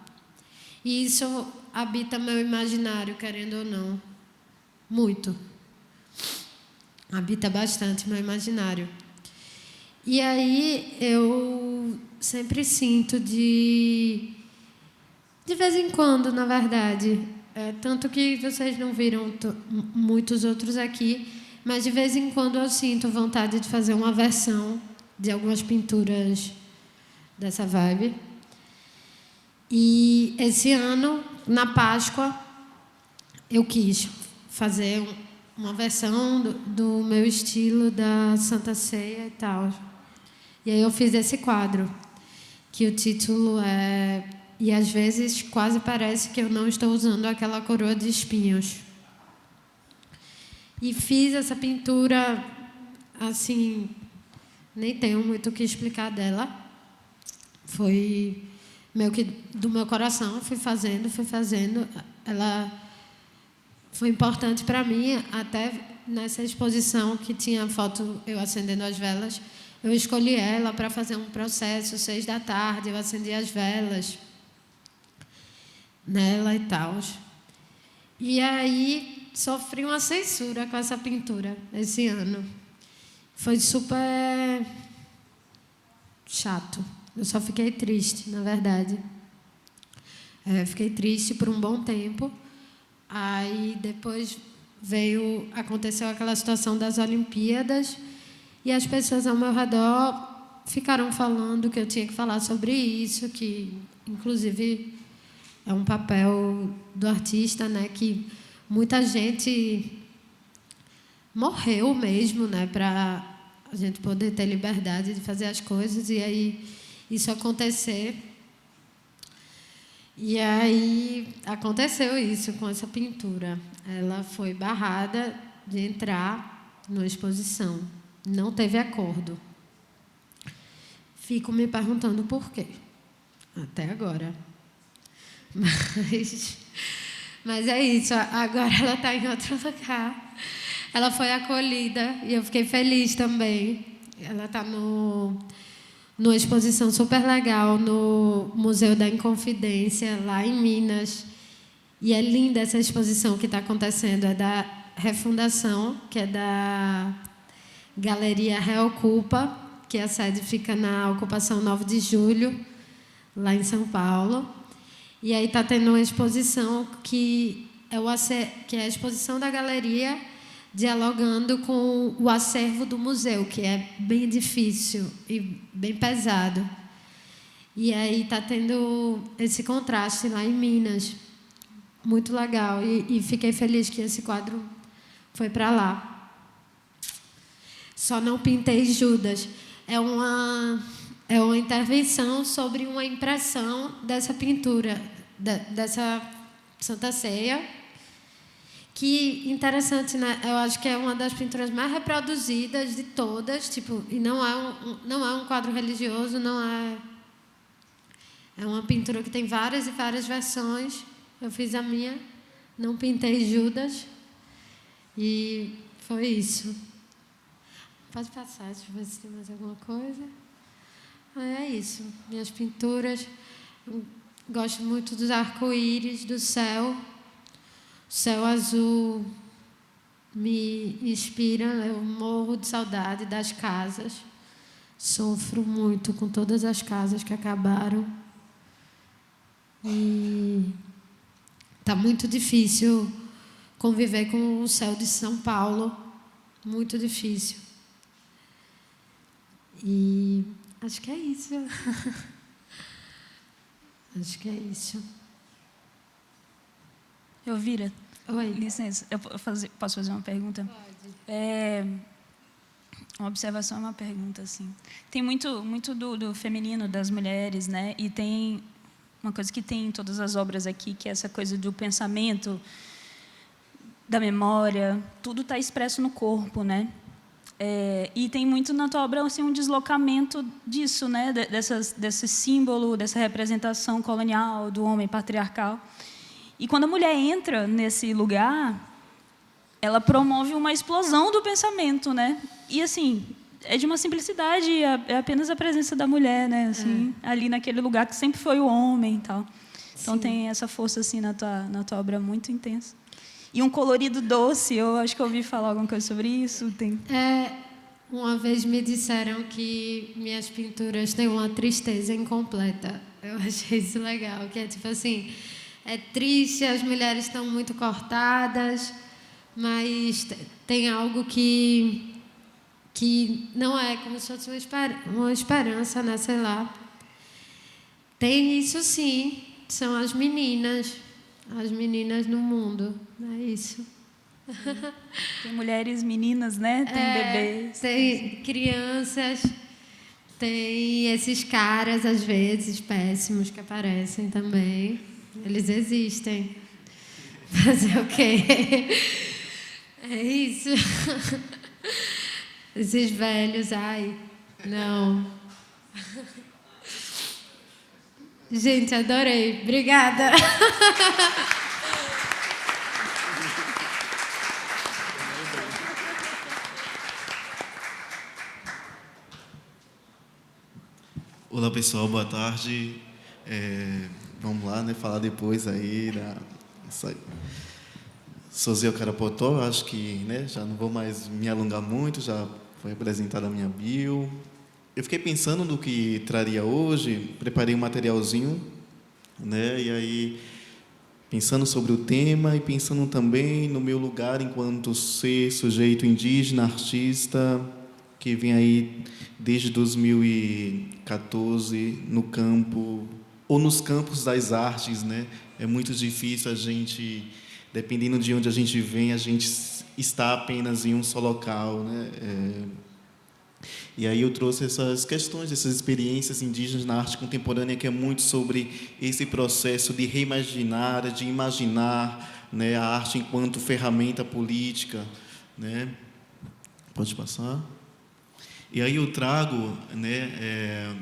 E isso habita meu imaginário, querendo ou não. Muito. Habita bastante meu imaginário. E aí eu sempre sinto de vez em quando, na verdade, tanto que vocês não viram muitos outros aqui, mas de vez em quando eu sinto vontade de fazer uma versão de algumas pinturas dessa vibe. E esse ano, na Páscoa, eu quis fazer uma versão do meu estilo da Santa Ceia e tal. E aí eu fiz esse quadro, que o título é... E às vezes quase parece que eu não estou usando aquela coroa de espinhos. E fiz essa pintura, assim, nem tenho muito o que explicar dela. Foi meio que do meu coração, fui fazendo. Ela foi importante para mim, até nessa exposição que tinha foto eu acendendo as velas. Eu escolhi ela para fazer um processo, 18h, eu acendi as velas nela e tal. E aí sofri uma censura com essa pintura esse ano. Foi super chato. Eu só fiquei triste, na verdade. Fiquei triste por um bom tempo. Aí depois aconteceu aquela situação das Olimpíadas e as pessoas ao meu redor ficaram falando que eu tinha que falar sobre isso, que inclusive é um papel do artista, né, que muita gente morreu mesmo, né, para a gente poder ter liberdade de fazer as coisas, e aí isso acontecer. E aí aconteceu isso com essa pintura. Ela foi barrada de entrar numa exposição. Não teve acordo. Fico me perguntando por quê. Até agora. Mas é isso. Agora ela está em outro lugar. Ela foi acolhida e eu fiquei feliz também. Ela está numa exposição super legal no Museu da Inconfidência, lá em Minas. E é linda essa exposição que está acontecendo. É da Refundação, que é da Galeria Reocupa, que a sede fica na Ocupação 9 de Julho, lá em São Paulo. E aí está tendo uma exposição que é a exposição da galeria dialogando com o acervo do museu, que é bem difícil e bem pesado. E aí está tendo esse contraste lá em Minas. Muito legal. E fiquei feliz que esse quadro foi para lá. Só não pintei Judas. É uma intervenção sobre uma impressão dessa pintura, dessa Santa Ceia, que, interessante, né? Eu acho que é uma das pinturas mais reproduzidas de todas, tipo, e não é um quadro religioso, não é... É uma pintura que tem várias e várias versões. Eu fiz a minha, não pintei Judas, e foi isso. Pode passar, deixa eu ver se tem mais alguma coisa. É isso, minhas pinturas. Eu gosto muito dos arco-íris, do céu. O céu azul me inspira, eu morro de saudade das casas. Sofro muito com todas as casas que acabaram. E está muito difícil conviver com o céu de São Paulo. Muito difícil. E acho que é isso. Acho que é isso. Elvira, Oi. licença, posso fazer uma pergunta? Pode. Uma observação, uma pergunta, assim. Tem muito do feminino, das mulheres, né? E tem uma coisa que tem em todas as obras aqui, que é essa coisa do pensamento, da memória, tudo está expresso no corpo, né? E tem muito na tua obra assim, um deslocamento disso, né? Desse símbolo, dessa representação colonial do homem patriarcal. E quando a mulher entra nesse lugar, ela promove uma explosão do pensamento, né? E assim, é de uma simplicidade, é apenas a presença da mulher, né? Assim, ali naquele lugar que sempre foi o homem e tal. Então Sim. tem essa força assim na tua obra muito intensa. E um colorido doce, eu acho que eu ouvi falar alguma coisa sobre isso. Uma vez me disseram que minhas pinturas têm uma tristeza incompleta. Eu achei isso legal, que é tipo assim, é triste, as mulheres estão muito cortadas, mas tem algo que não é como se fosse uma esperança, né? Sei lá. Tem isso sim, são as meninas no mundo, é isso. Tem mulheres, meninas, né? Tem bebês. Tem crianças, tem esses caras, às vezes, péssimos que aparecem também. Eles existem. Fazer o quê? É isso. Esses velhos, ai, não. Gente, adorei. Obrigada. Olá pessoal, boa tarde. Vamos lá, né? Falar depois aí Sou Zé Carapotó, acho que, né? Já não vou mais me alongar muito, já foi apresentada a minha bio. Eu fiquei pensando no que traria hoje, preparei um materialzinho, né? E aí pensando sobre o tema e pensando também no meu lugar enquanto ser sujeito indígena, artista, que vem aí desde 2014 no campo, ou nos campos das artes, né? É muito difícil a gente, dependendo de onde a gente vem, a gente está apenas em um só local, né? E aí eu trouxe essas questões, essas experiências indígenas na arte contemporânea, que é muito sobre esse processo de reimaginar, de imaginar, né, a arte enquanto ferramenta política, né? Pode passar. E aí eu trago, né,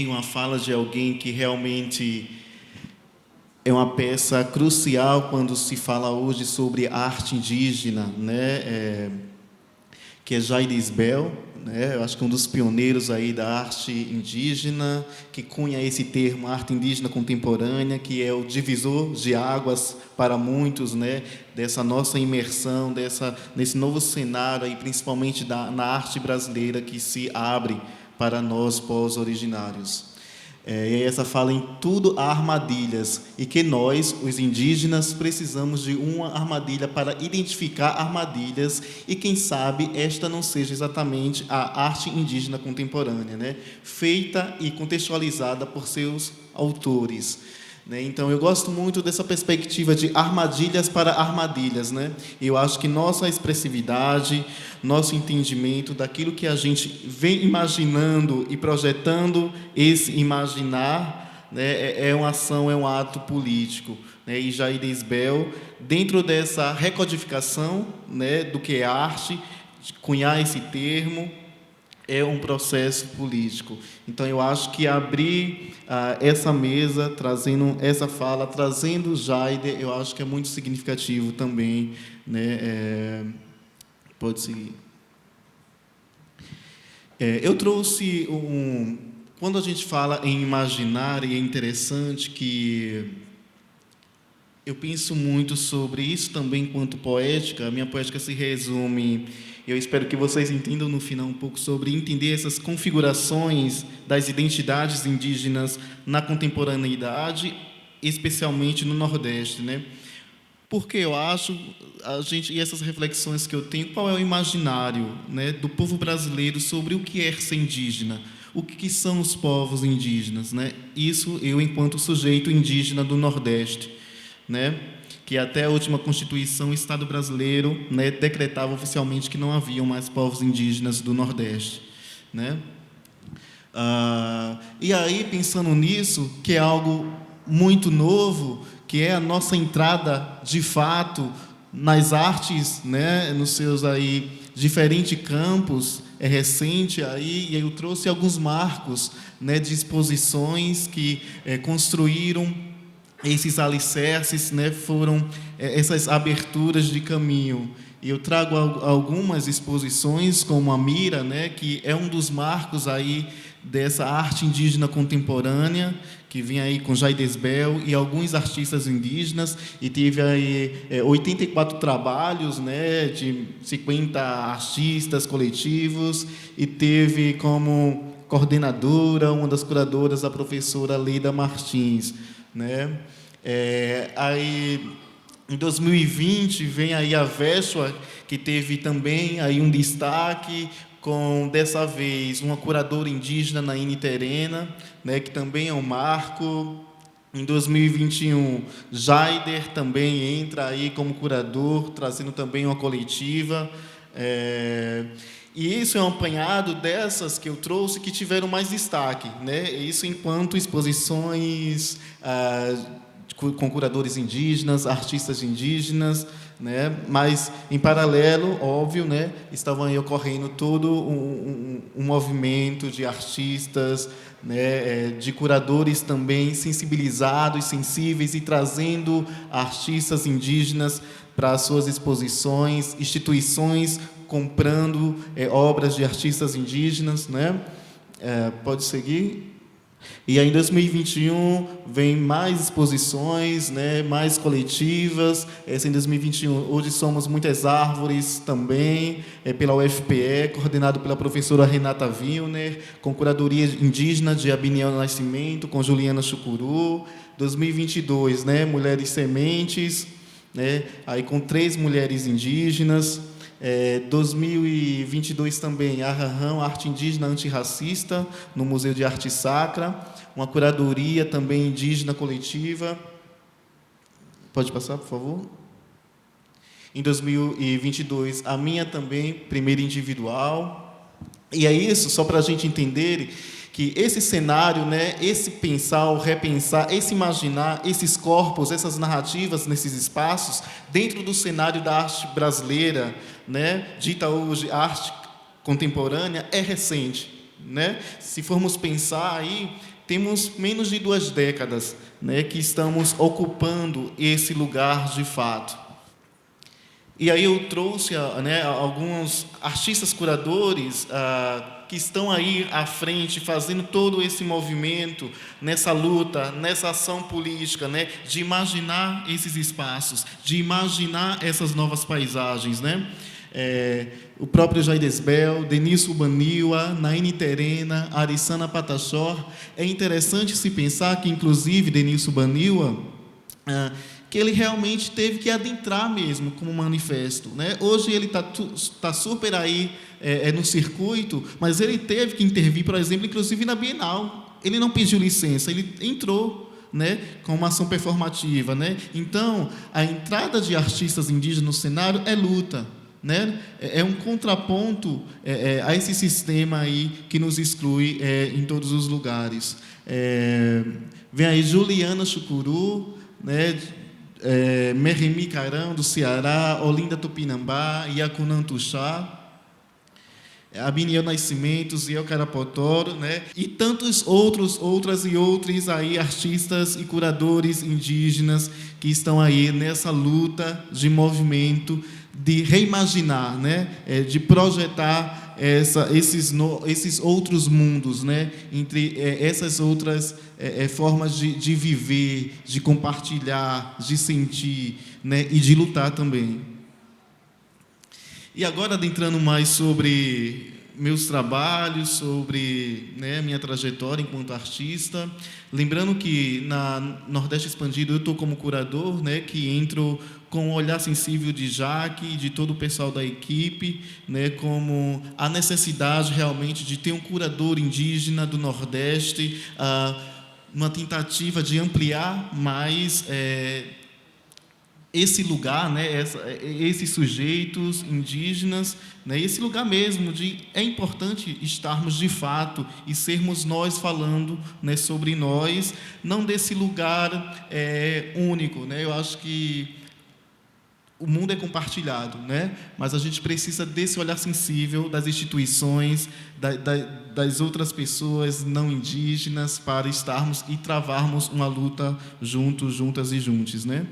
uma fala de alguém que realmente é uma peça crucial quando se fala hoje sobre arte indígena, né, que é Jair Isbel, né? Eu acho que um dos pioneiros aí da arte indígena, que cunha esse termo arte indígena contemporânea, que é o divisor de águas para muitos, né, dessa nossa imersão, nesse novo cenário, aí, principalmente na arte brasileira, que se abre para nós pós-originários. E essa fala em tudo há armadilhas, e que nós, os indígenas, precisamos de uma armadilha para identificar armadilhas, e quem sabe esta não seja exatamente a arte indígena contemporânea, né? Feita e contextualizada por seus autores. Então, eu gosto muito dessa perspectiva de armadilhas para armadilhas, né? Eu acho que nossa expressividade, nosso entendimento daquilo que a gente vem imaginando e projetando esse imaginar, né, é uma ação, é um ato político, né? E Jair Isbel, dentro dessa recodificação, né, do que é arte, de cunhar esse termo, é um processo político. Então, eu acho que abrir essa mesa, trazendo essa fala, trazendo Jair, eu acho que é muito significativo também, né? Pode seguir. Eu trouxe quando a gente fala em imaginar, e é interessante que eu penso muito sobre isso também enquanto poética. A minha poética se resume, eu espero que vocês entendam no final um pouco sobre entender essas configurações das identidades indígenas na contemporaneidade, especialmente no Nordeste, né? Porque eu acho, e essas reflexões que eu tenho, qual é o imaginário, né, do povo brasileiro sobre o que é ser indígena, o que são os povos indígenas, né? Isso eu, enquanto sujeito indígena do Nordeste, né? Que até a última Constituição, o Estado brasileiro, né, decretava oficialmente que não haviam mais povos indígenas do Nordeste, né? E aí, pensando nisso, que é algo muito novo, que é a nossa entrada, de fato, nas artes, né, nos seus aí diferentes campos, é recente aí, e aí eu trouxe alguns marcos, né, de exposições que construíram esses alicerces, né, foram essas aberturas de caminho. E eu trago algumas exposições, como a Mira, né, que é um dos marcos aí dessa arte indígena contemporânea, que vem aí com Jair Isbel e alguns artistas indígenas, e teve aí 84 trabalhos, né, de 50 artistas coletivos, e teve como coordenadora, uma das curadoras, a professora Leida Martins, né? Aí, em 2020, vem aí a Véshua, que teve também aí um destaque, com, dessa vez, uma curadora indígena, Naine Terena, né, que também é um marco. Em 2021, Jaider também entra aí como curador, trazendo também uma coletiva. E isso é um apanhado dessas que eu trouxe que tiveram mais destaque, né? Isso enquanto exposições com curadores indígenas, artistas indígenas, né? Mas, em paralelo, óbvio, né, estavam aí ocorrendo todo um movimento de artistas, né, de curadores também sensibilizados, sensíveis, e trazendo artistas indígenas para as suas exposições, instituições comprando obras de artistas indígenas, né? Pode seguir. E aí, em 2021, vem mais exposições, né, mais coletivas. Essa em 2021, hoje somos muitas árvores também, pela UFPE, coordenado pela professora Renata Wilner, com curadoria indígena de Abiniel Nascimento, com Juliana Chucuru. 2022, né, Mulheres Sementes, né, aí com 3 mulheres indígenas. 2022 também, Arrahão, Arte Indígena Antirracista, no Museu de Arte Sacra, uma curadoria também indígena coletiva. Pode passar, por favor? Em 2022, a minha também, primeira individual, E é isso, só para a gente entender que esse cenário, né, esse pensar, o repensar, esse imaginar, esses corpos, essas narrativas nesses espaços, dentro do cenário da arte brasileira, né, dita hoje arte contemporânea, é recente, né? Se formos pensar aí, temos menos de 2 décadas, né, que estamos ocupando esse lugar de fato. E aí eu trouxe, né, alguns artistas curadores que estão aí à frente, fazendo todo esse movimento, nessa luta, nessa ação política, né, de imaginar esses espaços, de imaginar essas novas paisagens, né? O próprio Jair Desbel, Denis Ubaniwa, Naine Terena, Arissana Patachor. É interessante se pensar que, inclusive, Denis Ubaniwa, que ele realmente teve que adentrar mesmo como manifesto, né? Hoje ele está super aí no circuito, mas ele teve que intervir, por exemplo, inclusive na Bienal. Ele não pediu licença, ele entrou, né, com uma ação performativa, né? Então, a entrada de artistas indígenas no cenário é luta, né? É um contraponto a esse sistema aí que nos exclui em todos os lugares. Vem aí Juliana Chucuru, né? Merrimi Carão, do Ceará, Olinda Tupinambá, Iacunan Tuxá, Abiniel Nascimento, Ziel Carapotoro, né? E tantos outras e outros aí, artistas e curadores indígenas que estão aí nessa luta de movimento, de reimaginar, né? De projetar esses outros mundos, né? Entre essas outras formas de viver, de compartilhar, de sentir, né? E de lutar também. E agora, adentrando mais sobre meus trabalhos, sobre, né, minha trajetória enquanto artista, lembrando que na Nordeste Expandido eu estou como curador, né, que entro com o olhar sensível de Jaque e de todo o pessoal da equipe, né, como a necessidade realmente de ter um curador indígena do Nordeste, uma tentativa de ampliar mais esse lugar, né, esses sujeitos indígenas, né, esse lugar mesmo é importante estarmos de fato e sermos nós falando, né, sobre nós, não desse lugar único, né? Eu acho que o mundo é compartilhado, né? Mas a gente precisa desse olhar sensível das instituições, das outras pessoas não indígenas, para estarmos e travarmos uma luta juntos, juntas e juntos, né?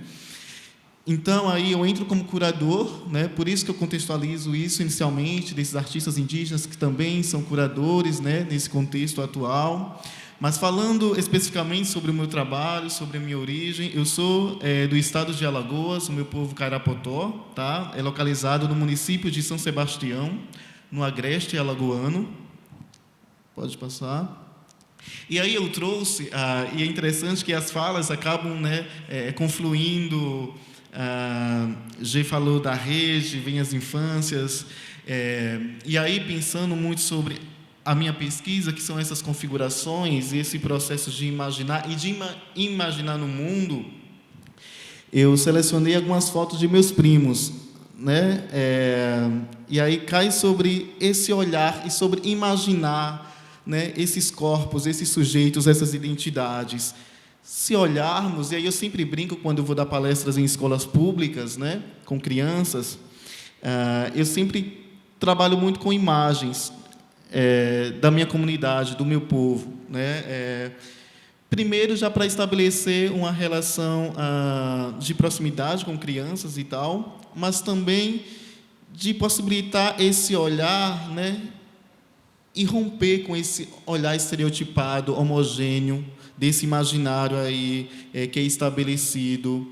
Então, aí eu entro como curador, né? Por isso que eu contextualizo isso inicialmente, desses artistas indígenas que também são curadores, né? Nesse contexto atual. Mas falando especificamente sobre o meu trabalho, sobre a minha origem, eu sou do estado de Alagoas, o meu povo Carapotó, tá? É localizado no município de São Sebastião, no agreste alagoano. Pode passar. E aí eu trouxe, e é interessante que as falas acabam, né, confluindo. G falou da rede, vem as infâncias, e aí pensando muito sobre a minha pesquisa, que são essas configurações, esse processo de imaginar e de imaginar no mundo, eu selecionei algumas fotos de meus primos, né? E aí cai sobre esse olhar e sobre imaginar, né, esses corpos, esses sujeitos, essas identidades. Se olharmos, e aí eu sempre brinco quando eu vou dar palestras em escolas públicas, né, com crianças, eu sempre trabalho muito com imagens da minha comunidade, do meu povo, né? Primeiro, já para estabelecer uma relação de proximidade com crianças e tal, mas também de possibilitar esse olhar, né, e romper com esse olhar estereotipado, homogêneo, desse imaginário aí que é estabelecido.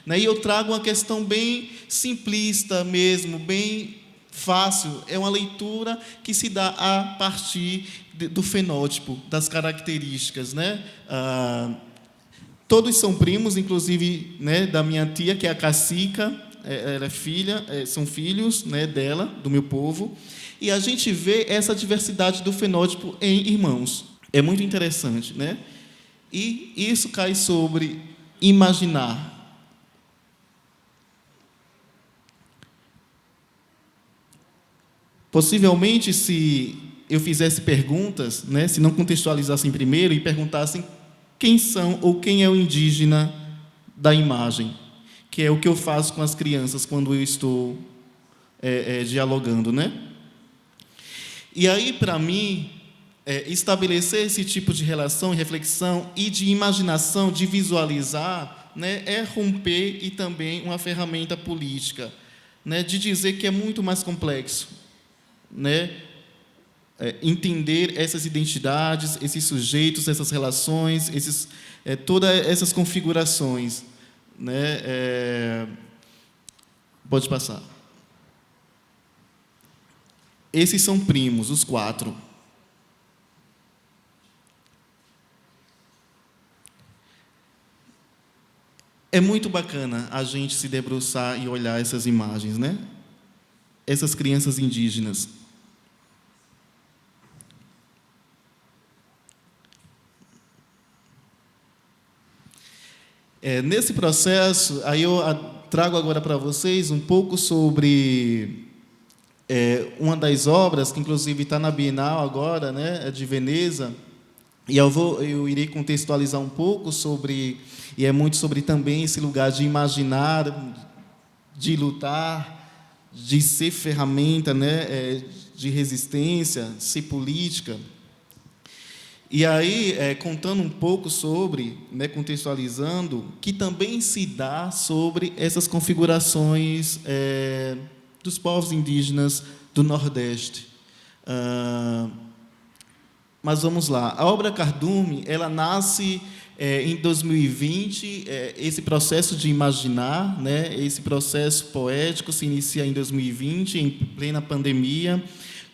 E eu trago uma questão bem simplista mesmo, bem fácil. É uma leitura que se dá a partir do fenótipo, das características, né? Todos são primos, inclusive, né, da minha tia, que é a Cacica, ela é filha, são filhos, né, dela, do meu povo. E a gente vê essa diversidade do fenótipo em irmãos. É muito interessante, né? E isso cai sobre imaginar. Possivelmente, se eu fizesse perguntas, né, se não contextualizassem primeiro e perguntassem quem são ou quem é o indígena da imagem, que é o que eu faço com as crianças quando eu estou dialogando, né? E aí, para mim, estabelecer esse tipo de relação e reflexão e de imaginação, de visualizar, né, é romper e também uma ferramenta política, né, de dizer que é muito mais complexo, né, entender essas identidades, esses sujeitos, essas relações, todas essas configurações, né? Pode passar. Esses são primos, os 4. É muito bacana a gente se debruçar e olhar essas imagens, né? Essas crianças indígenas. Nesse processo, aí eu trago agora para vocês um pouco sobre uma das obras, que inclusive está na Bienal agora, né, de Veneza, e eu irei contextualizar um pouco sobre, e é muito sobre também esse lugar de imaginar, de lutar, de ser ferramenta, né, de resistência, de ser política. E aí, contando um pouco sobre, né, contextualizando, que também se dá sobre essas configurações dos povos indígenas do Nordeste. Mas vamos lá. A obra Cardume, ela nasce em 2020, esse processo de imaginar, né, esse processo poético se inicia em 2020, em plena pandemia,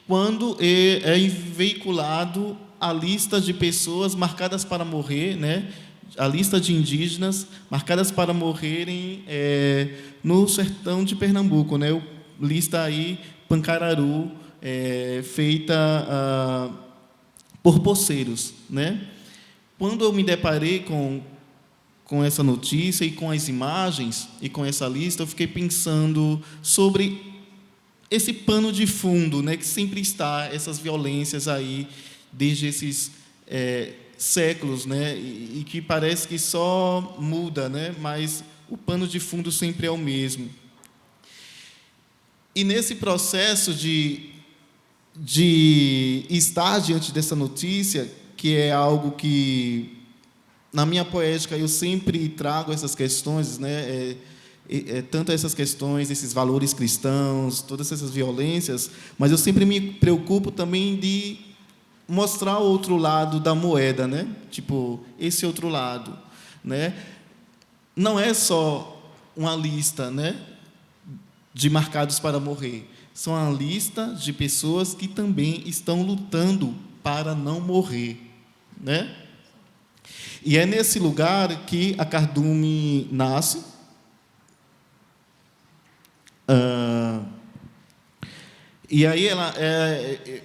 quando é veiculado a lista de pessoas marcadas para morrer, né? A lista de indígenas marcadas para morrerem no sertão de Pernambuco, né? Lista aí Pancararu, feita por poceiros, né? Quando eu me deparei com essa notícia e com as imagens e com essa lista, eu fiquei pensando sobre esse pano de fundo, né, que sempre está, essas violências aí, desde esses séculos, né, e que parece que só muda, né, mas o pano de fundo sempre é o mesmo. E nesse processo de estar diante dessa notícia, que é algo que, na minha poética, eu sempre trago essas questões, né, tanto essas questões, esses valores cristãos, todas essas violências, mas eu sempre me preocupo também de mostrar o outro lado da moeda, né? Tipo, esse outro lado, né? Não é só uma lista, né, de marcados para morrer. São uma lista de pessoas que também estão lutando para não morrer, né? E é nesse lugar que a Cardume nasce. E aí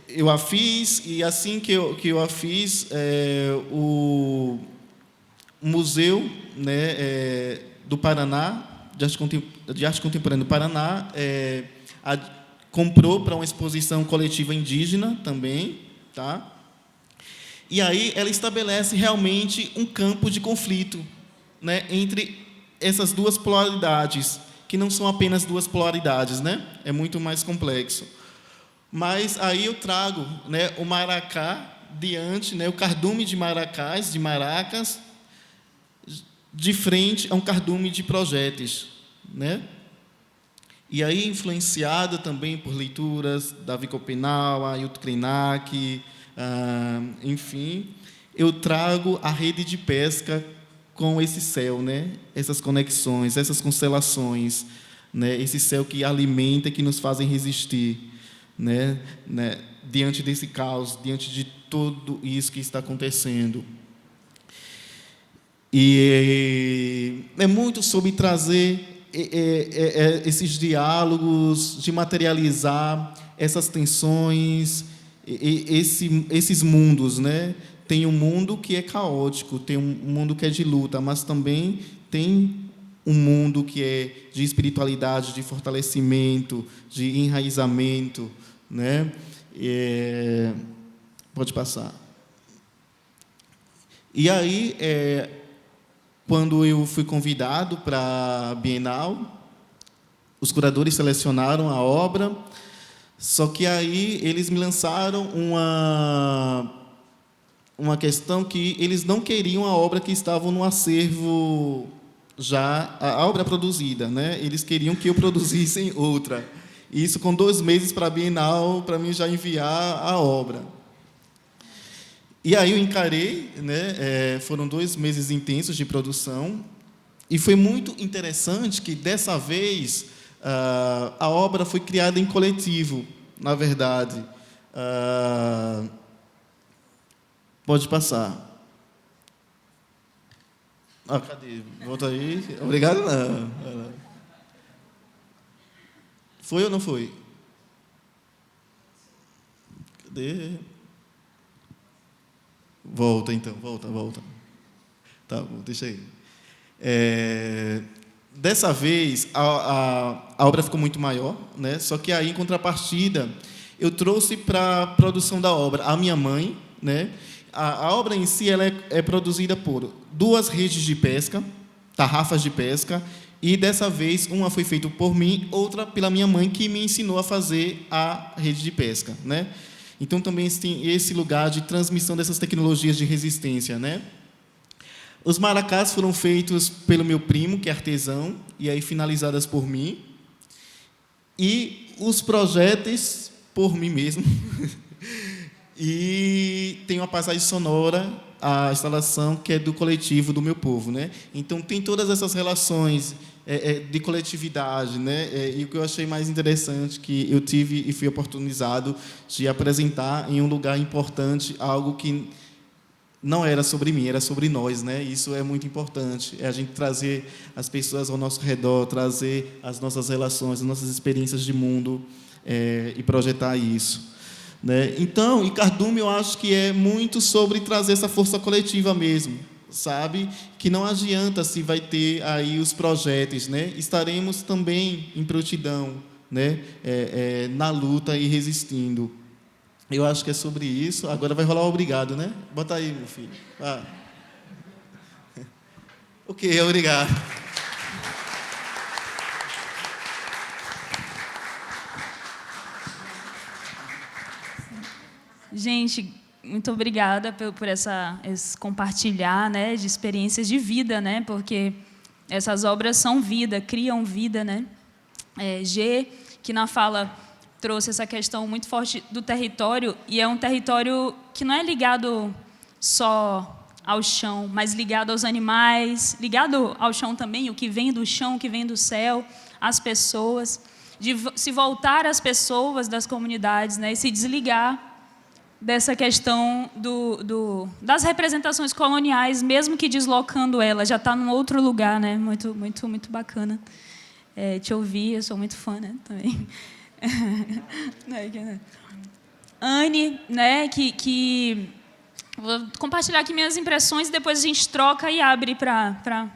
eu a fiz, e assim que eu a fiz, o Museu, né, do Paraná, de Arte Contemporânea do Paraná, comprou para uma exposição coletiva indígena também, tá? E aí ela estabelece realmente um campo de conflito, né, entre essas duas polaridades, que não são apenas duas polaridades, né? É muito mais complexo. Mas aí eu trago, né, o maracá diante, né, o cardume de Maracás, de Maracas, de frente a um cardume de projéteis, né? E aí, influenciado também por leituras da Davi Penal, Ailton Krenak, enfim, eu trago a rede de pesca com esse céu, né? Essas conexões, essas constelações, né? Esse céu que alimenta, que nos fazem resistir, né? Diante desse caos, diante de tudo isso que está acontecendo. E é muito sobre trazer esses diálogos, de materializar essas tensões, esses mundos, né? Tem um mundo que é caótico, tem um mundo que é de luta, mas também tem um mundo que é de espiritualidade, de fortalecimento, de enraizamento, né? Pode passar. E aí, quando eu fui convidado para a Bienal, os curadores selecionaram a obra, só que aí eles me lançaram uma questão que eles não queriam a obra que estava no acervo já, a obra produzida, né? Eles queriam que eu produzisse outra. Isso com 2 meses para a Bienal, para mim já enviar a obra. E aí eu encarei, né? Foram 2 meses intensos de produção, e foi muito interessante que, dessa vez, a obra foi criada em coletivo, na verdade. Pode passar. Cadê? Volta aí. Obrigado, não. Foi ou não foi? Cadê? Volta, então. Volta. Tá bom, deixa aí. Dessa vez, a obra ficou muito maior, né? Só que aí, em contrapartida, eu trouxe para a produção da obra a minha mãe, né? A obra em si ela é produzida por 2 redes de pesca, tarrafas de pesca, e dessa vez uma foi feita por mim, outra pela minha mãe, que me ensinou a fazer a rede de pesca, né? Então também tem esse lugar de transmissão dessas tecnologias de resistência, né? Os maracás foram feitos pelo meu primo, que é artesão, e aí finalizadas por mim, e os projéteis por mim mesmo. E tem uma passagem sonora, a instalação, que é do coletivo do meu povo, né? Então, tem todas essas relações de coletividade, né? E o que eu achei mais interessante, que eu tive e fui oportunizado de apresentar em um lugar importante algo que não era sobre mim, era sobre nós, né? Isso é muito importante, é a gente trazer as pessoas ao nosso redor, trazer as nossas relações, as nossas experiências de mundo e projetar isso. Né? Então, e Cardume eu acho que é muito sobre trazer essa força coletiva mesmo, sabe? Que não adianta se vai ter aí os projetos, né? Estaremos também em prontidão, né? Na luta e resistindo. Eu acho que é sobre isso. Agora vai rolar o obrigado, né? Bota aí, meu filho. Ok, obrigado. Gente, muito obrigada por esse compartilhar, né, de experiências de vida, né, porque essas obras são vida, criam vida, né. G, que na fala trouxe essa questão muito forte do território, e é um território que não é ligado só ao chão, mas ligado aos animais, ligado ao chão também, o que vem do chão, o que vem do céu, as pessoas, de se voltar às pessoas das comunidades, né, e se desligar dessa questão das representações coloniais, mesmo que deslocando ela, já está num outro lugar, né? Muito, muito, muito bacana te ouvir, eu sou muito fã, né? Também. Anne, né? Que vou compartilhar aqui minhas impressões e depois a gente troca e abre para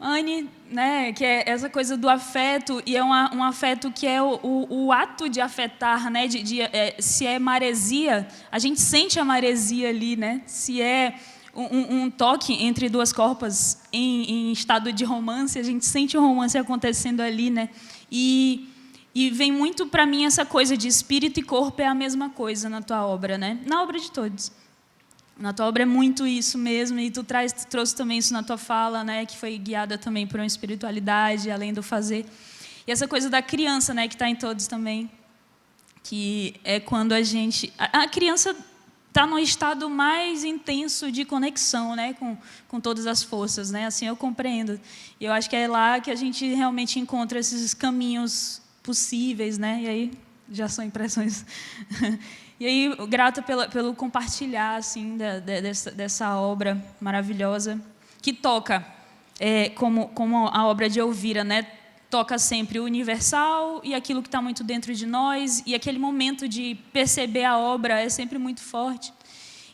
Anne, né, que é essa coisa do afeto, e é um afeto que é o ato de afetar, né, se é maresia, a gente sente a maresia ali, né, se é um toque entre 2 corpos em estado de romance, a gente sente o romance acontecendo ali, né, e vem muito para mim essa coisa de espírito e corpo é a mesma coisa na tua obra, né, na obra de todos. Na tua obra é muito isso mesmo, e tu trouxe também isso na tua fala, né, que foi guiada também por uma espiritualidade, além do fazer. E essa coisa da criança, né, que está em todos também, que é quando a criança está no estado mais intenso de conexão, né, com todas as forças, né, assim eu compreendo. E eu acho que é lá que a gente realmente encontra esses caminhos possíveis, né, e aí já são impressões. E aí, grata pelo compartilhar assim, dessa obra maravilhosa, que toca, como a obra de Elvira, né? Toca sempre o universal e aquilo que está muito dentro de nós, e aquele momento de perceber a obra é sempre muito forte.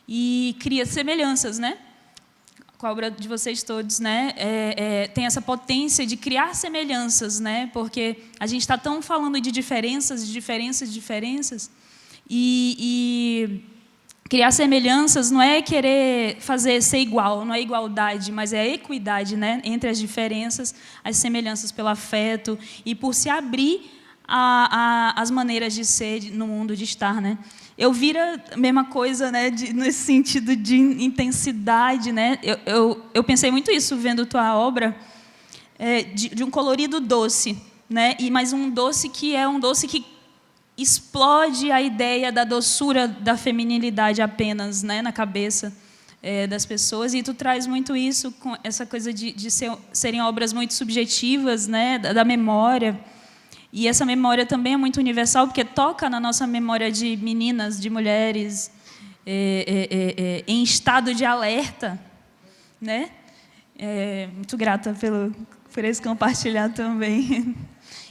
E cria semelhanças, né? Com a obra de vocês todos, né? Tem essa potência de criar semelhanças, né? Porque a gente está tão falando de diferenças, e criar semelhanças não é querer fazer ser igual, não é igualdade, mas é equidade, né? Entre as diferenças, as semelhanças pelo afeto e por se abrir às maneiras de ser no mundo, de estar, né? Eu vira a mesma coisa, né? Nesse sentido de intensidade, né? Eu pensei muito isso vendo tua obra, de um colorido doce, né? Mas um doce que é um doce que explode a ideia da doçura da feminilidade apenas, né, na cabeça das pessoas, e tu traz muito isso com essa coisa de serem obras muito subjetivas, né, da memória, e essa memória também é muito universal, porque toca na nossa memória de meninas, de mulheres em estado de alerta, né? Muito grata por esse compartilhar também.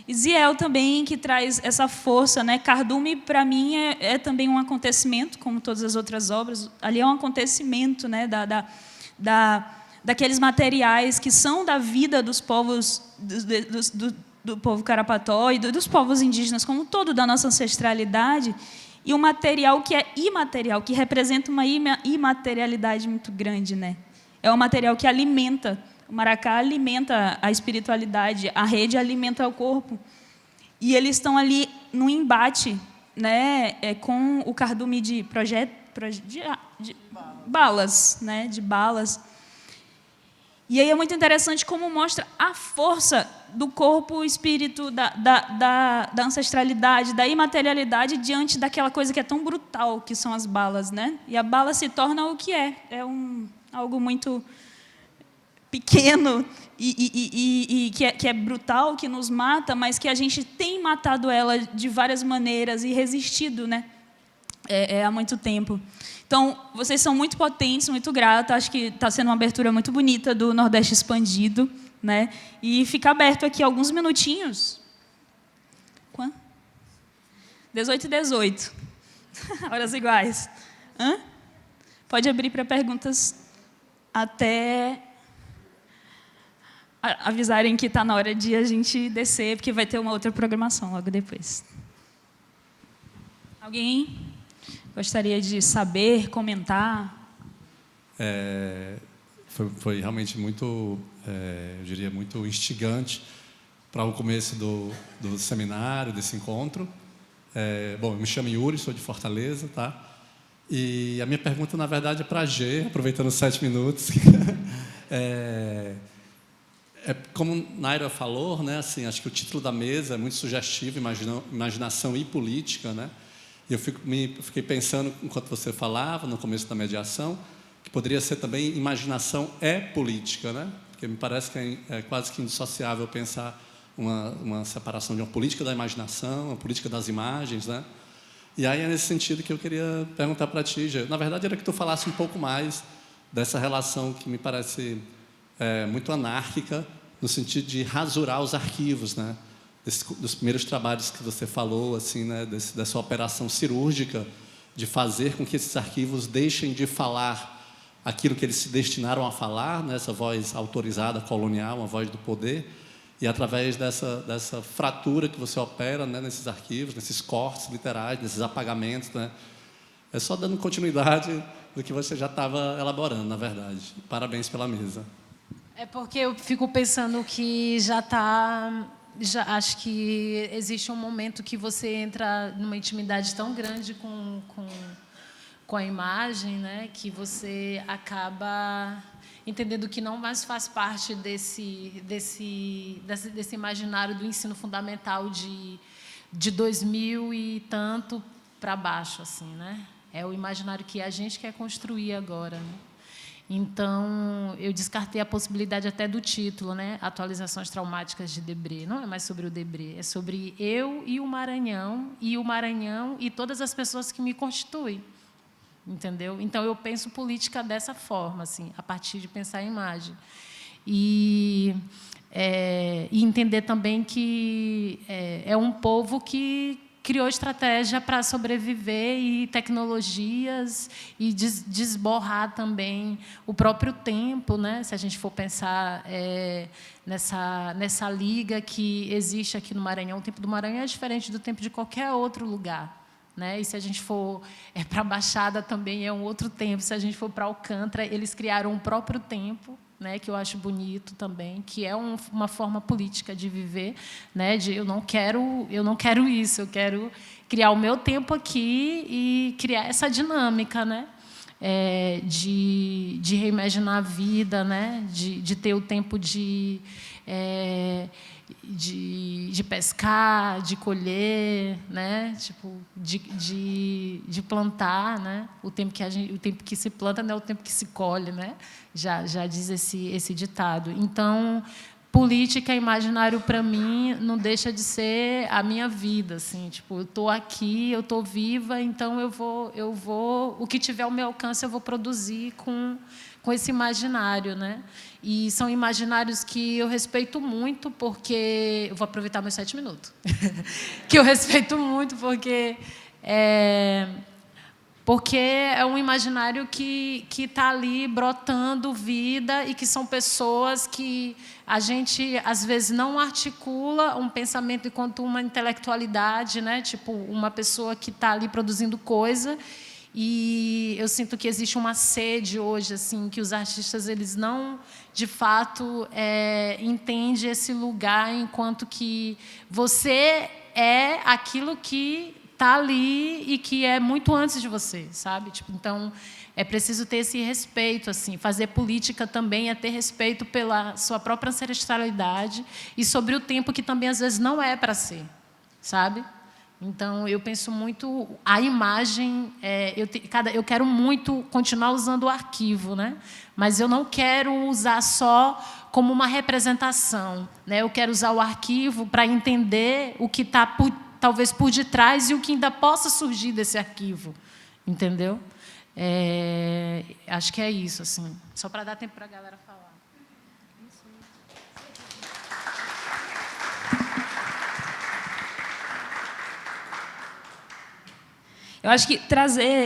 E Ziel também, que traz essa força, né? Cardume, para mim, é também um acontecimento, como todas as outras obras. Ali é um acontecimento, né? Daqueles materiais que são da vida dos povos, do povo Carapató e dos povos indígenas como um todo, da nossa ancestralidade, e um material que é imaterial, que representa uma imaterialidade muito grande, né? É um material que alimenta. O maracá alimenta a espiritualidade, a rede alimenta o corpo. E eles estão ali num embate, né, com o cardume de balas, né, de balas. E aí é muito interessante como mostra a força do corpo, o espírito, da ancestralidade, da imaterialidade diante daquela coisa que é tão brutal, que são as balas, né? E a bala se torna o que é algo muito pequeno e que é brutal, que nos mata, mas que a gente tem matado ela de várias maneiras e resistido, né? Há muito tempo. Então, vocês são muito potentes, muito grata. Acho que está sendo uma abertura muito bonita do Nordeste Expandido, né? E fica aberto aqui alguns minutinhos. Quanto? 18h18. Horas iguais. Pode abrir para perguntas até avisarem que está na hora de a gente descer, porque vai ter uma outra programação logo depois. Alguém gostaria de saber, comentar? Foi realmente muito, eu diria, muito instigante para o começo do seminário, desse encontro. Bom, eu me chamo Yuri, sou de Fortaleza, tá? E a minha pergunta, na verdade, é para a G, aproveitando os 7 minutos. Como Naira falou, né, assim, acho que o título da mesa é muito sugestivo, imaginação e política, né? E eu fiquei pensando, enquanto você falava, no começo da mediação, que poderia ser também imaginação é política, né? Porque me parece que é quase que indissociável pensar uma separação de uma política da imaginação, uma política das imagens, né? E aí é nesse sentido que eu queria perguntar para ti, Gê. Na verdade, era que tu falasse um pouco mais dessa relação que me parece muito anárquica, no sentido de rasurar os arquivos, né? Dos primeiros trabalhos que você falou, assim, né? Dessa operação cirúrgica de fazer com que esses arquivos deixem de falar aquilo que eles se destinaram a falar, né? Essa voz autorizada, colonial, uma voz do poder, e através dessa fratura que você opera, né? Nesses arquivos, nesses cortes literais, nesses apagamentos, né? É só dando continuidade do que você já estava elaborando, na verdade. Parabéns pela mesa. É porque eu fico pensando que acho que existe um momento que você entra numa intimidade tão grande com a imagem, né, que você acaba entendendo que não mais faz parte desse imaginário do ensino fundamental de 2000 e tanto para baixo, assim, né? É o imaginário que a gente quer construir agora, né? Então, eu descartei a possibilidade até do título, né? Atualizações traumáticas de Debré. Não é mais sobre o Debré, é sobre eu e o Maranhão e todas as pessoas que me constituem. Entendeu? Então, eu penso política dessa forma, assim, a partir de pensar em imagem. E entender também que é um povo que criou estratégia para sobreviver e tecnologias e desborrar também o próprio tempo, né? Se a gente for pensar nessa liga que existe aqui no Maranhão, o tempo do Maranhão é diferente do tempo de qualquer outro lugar, né? E se a gente for para a Baixada também é um outro tempo. Se a gente for para Alcântara, eles criaram um próprio tempo, né? Que eu acho bonito também, que é uma forma política de viver, né? De eu não quero isso, eu quero criar o meu tempo aqui e criar essa dinâmica, né? De reimaginar a vida, né? De ter o tempo de pescar, de colher, né? Tipo, de plantar, né? O tempo que se planta não é o tempo que se colhe, né? Já diz esse ditado. Então, política imaginário para mim não deixa de ser a minha vida, assim, tipo, eu estou aqui, eu estou viva, então eu vou o que tiver ao meu alcance eu vou produzir com esse imaginário, né? E são imaginários que eu respeito muito, porque eu vou aproveitar meus 7 minutos, que eu respeito muito porque é um imaginário que está ali brotando vida e que são pessoas que a gente, às vezes, não articula um pensamento enquanto uma intelectualidade, né? Tipo, uma pessoa que está ali produzindo coisa. E eu sinto que existe uma sede hoje, assim, que os artistas eles não, de fato, entendem esse lugar enquanto que você é aquilo que está ali e que é muito antes de você, sabe? Tipo, então, é preciso ter esse respeito, assim. Fazer política também é ter respeito pela sua própria ancestralidade e sobre o tempo que também, às vezes, não é para ser, sabe? Então, eu penso muito... A imagem... eu quero muito continuar usando o arquivo, né? Mas eu não quero usar só como uma representação, né? Eu quero usar o arquivo para entender o que está, talvez, por detrás e o que ainda possa surgir desse arquivo, entendeu? Acho que é isso, assim. Só para dar tempo para a galera falar. Eu acho que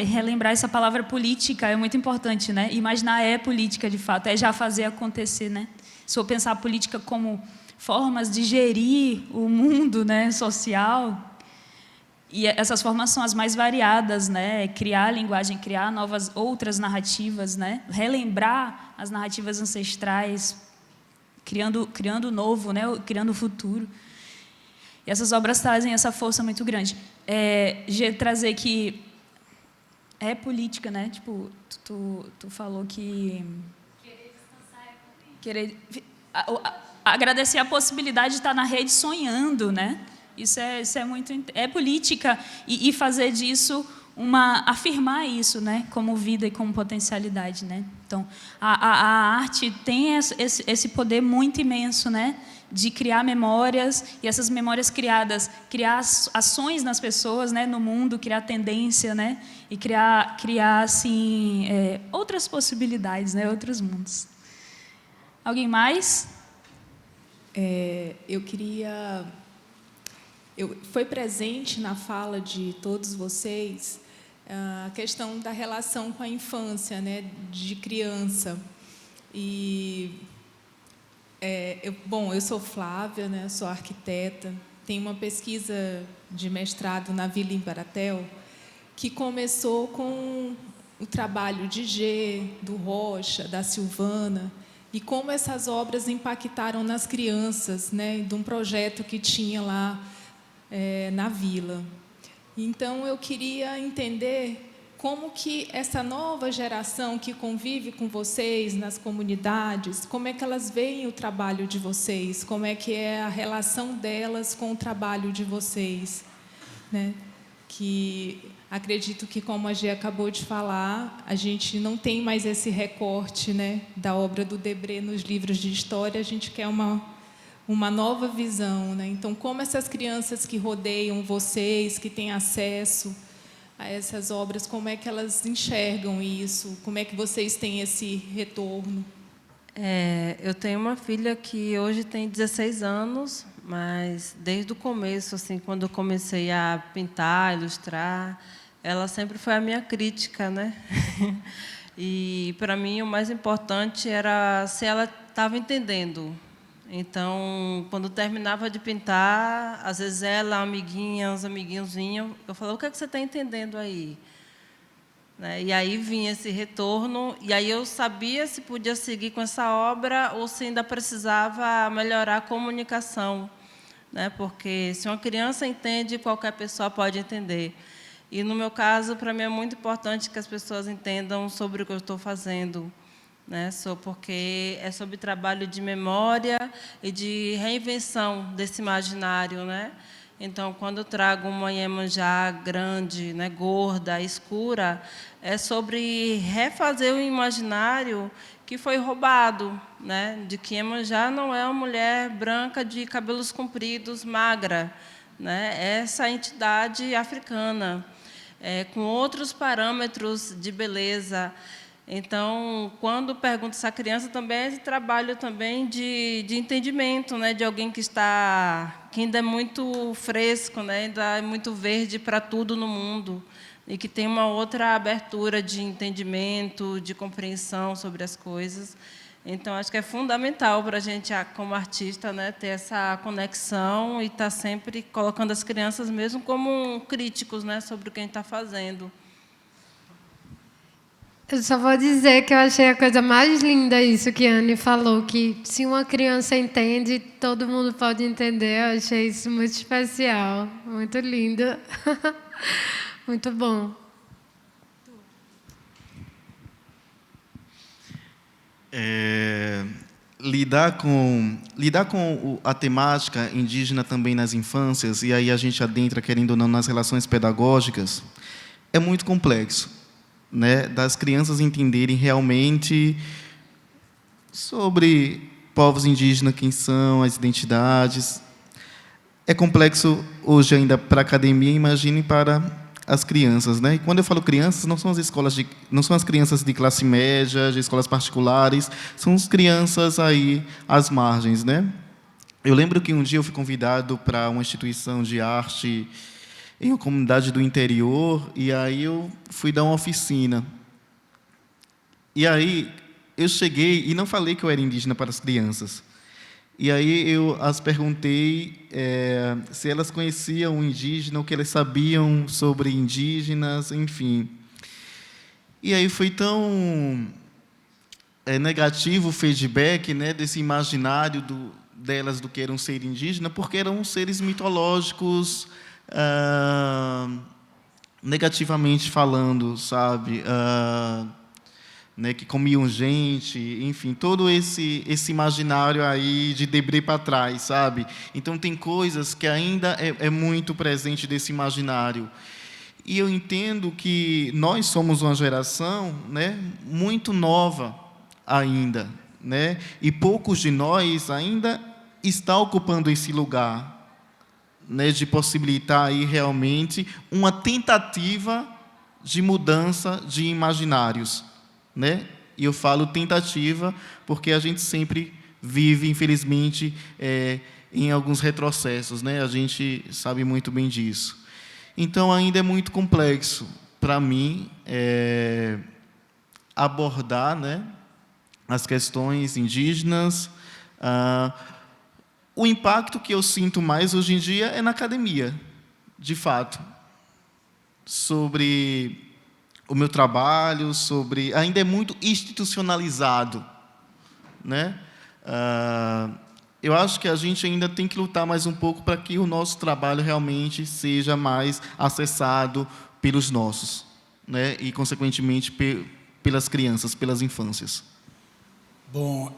relembrar essa palavra política é muito importante, né? Imaginar política, de fato, já fazer acontecer, né? Se eu pensar a política como formas de gerir o mundo, né, social, e essas formas são as mais variadas, né? Criar linguagem, criar outras narrativas, né? Relembrar as narrativas ancestrais, criando o novo, né? Criando o futuro. E essas obras trazem essa força muito grande. Trazer que é política, né? Tipo, tu falou que... Agradecer a possibilidade de estar na rede sonhando, né? Isso é muito... É política e fazer disso afirmar isso, né? Como vida e como potencialidade, né? Então, a arte tem esse poder muito imenso, né? De criar memórias, e essas memórias criadas, criar ações nas pessoas, né, no mundo, criar tendência, né, e criar assim, outras possibilidades, né, outros mundos. Alguém mais? Foi presente na fala de todos vocês a questão da relação com a infância, né, de criança. E eu sou Flávia, né, sou arquiteta, tenho uma pesquisa de mestrado na Vila Imbaratel, que começou com o trabalho de G, do Rocha, da Silvana, e como essas obras impactaram nas crianças, né, de um projeto que tinha lá na vila. Então, eu queria entender como que essa nova geração que convive com vocês nas comunidades, como é que elas veem o trabalho de vocês, como é que é a relação delas com o trabalho de vocês, né? Que acredito que, como a Gê acabou de falar, a gente não tem mais esse recorte, né, da obra do Debré nos livros de história, a gente quer uma nova visão, né? Então, como essas crianças que rodeiam vocês, que têm acesso a essas obras, como é que elas enxergam isso? Como é que vocês têm esse retorno? Eu tenho uma filha que hoje tem 16 anos, mas desde o começo, assim, quando eu comecei a pintar, ilustrar, ela sempre foi a minha crítica, né? E, para mim, o mais importante era se ela estava entendendo Então, quando terminava de pintar, às vezes ela, a amiguinha, os amiguinhos vinham, eu falava, o que é que você está entendendo aí? Né? E aí vinha esse retorno, e aí eu sabia se podia seguir com essa obra ou se ainda precisava melhorar a comunicação, né? Porque se uma criança entende, qualquer pessoa pode entender. E, no meu caso, para mim é muito importante que as pessoas entendam sobre o que eu estou fazendo, né? Porque é sobre trabalho de memória e de reinvenção desse imaginário, né? Então, quando eu trago uma Iemanjá grande, né, gorda, escura, é sobre refazer o imaginário que foi roubado, né? De que Iemanjá não é uma mulher branca de cabelos compridos, magra, né? É essa entidade africana, com outros parâmetros de beleza. Então, quando pergunto se a criança também é esse trabalho também de entendimento, né, de alguém que ainda é muito fresco, né, ainda é muito verde para tudo no mundo e que tem uma outra abertura de entendimento, de compreensão sobre as coisas. Então, acho que é fundamental para a gente, como artista, né, ter essa conexão e estar sempre colocando as crianças mesmo como críticos, né, sobre o que a gente está fazendo. Eu só vou dizer que eu achei a coisa mais linda isso que a Anne falou, que se uma criança entende, todo mundo pode entender. Eu achei isso muito especial, muito lindo. Muito bom. Lidar com a temática indígena também nas infâncias, e aí a gente adentra, querendo ou não, nas relações pedagógicas, é muito complexo, né? Das crianças entenderem realmente sobre povos indígenas, quem são, as identidades. É complexo hoje ainda para a academia, imagine para as crianças, né? E quando eu falo crianças, não são as crianças de classe média, de escolas particulares, são as crianças aí às margens, né? Eu lembro que um dia eu fui convidado para uma instituição de arte em uma comunidade do interior, e aí eu fui dar uma oficina. E aí eu cheguei e não falei que eu era indígena para as crianças. E aí eu as perguntei se elas conheciam o indígena, o que elas sabiam sobre indígenas, enfim. E aí foi tão negativo o feedback, né, desse imaginário delas do que era um ser indígena, porque eram seres mitológicos, negativamente falando, sabe? Né, que comiam gente, enfim, todo esse imaginário aí de Debré para trás, sabe? Então, tem coisas que ainda é muito presente desse imaginário. E eu entendo que nós somos uma geração, né, muito nova ainda, né? E poucos de nós ainda estão ocupando esse lugar, né, de possibilitar aí realmente uma tentativa de mudança de imaginários, né? E eu falo tentativa porque a gente sempre vive, infelizmente, em alguns retrocessos, né? A gente sabe muito bem disso. Então, ainda é muito complexo para mim abordar, né, as questões indígenas. O impacto que eu sinto mais hoje em dia é na academia, de fato, sobre o meu trabalho, ainda é muito institucionalizado, né? Eu acho que a gente ainda tem que lutar mais um pouco para que o nosso trabalho realmente seja mais acessado pelos nossos, né? E, consequentemente, pelas crianças, pelas infâncias. Bom,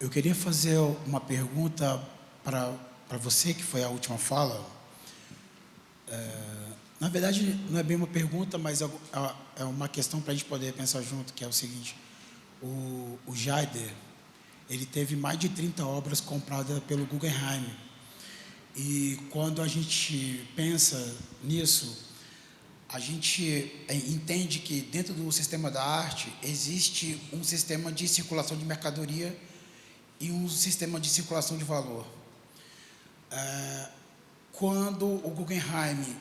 eu queria fazer uma pergunta para você, que foi a última fala. Na verdade, não é bem uma pergunta, mas é uma questão para a gente poder pensar junto, que é o seguinte. O Jaider, ele teve mais de 30 obras compradas pelo Guggenheim. E quando a gente pensa nisso, a gente entende que dentro do sistema da arte existe um sistema de circulação de mercadoria e um sistema de circulação de valor. Quando o Guggenheim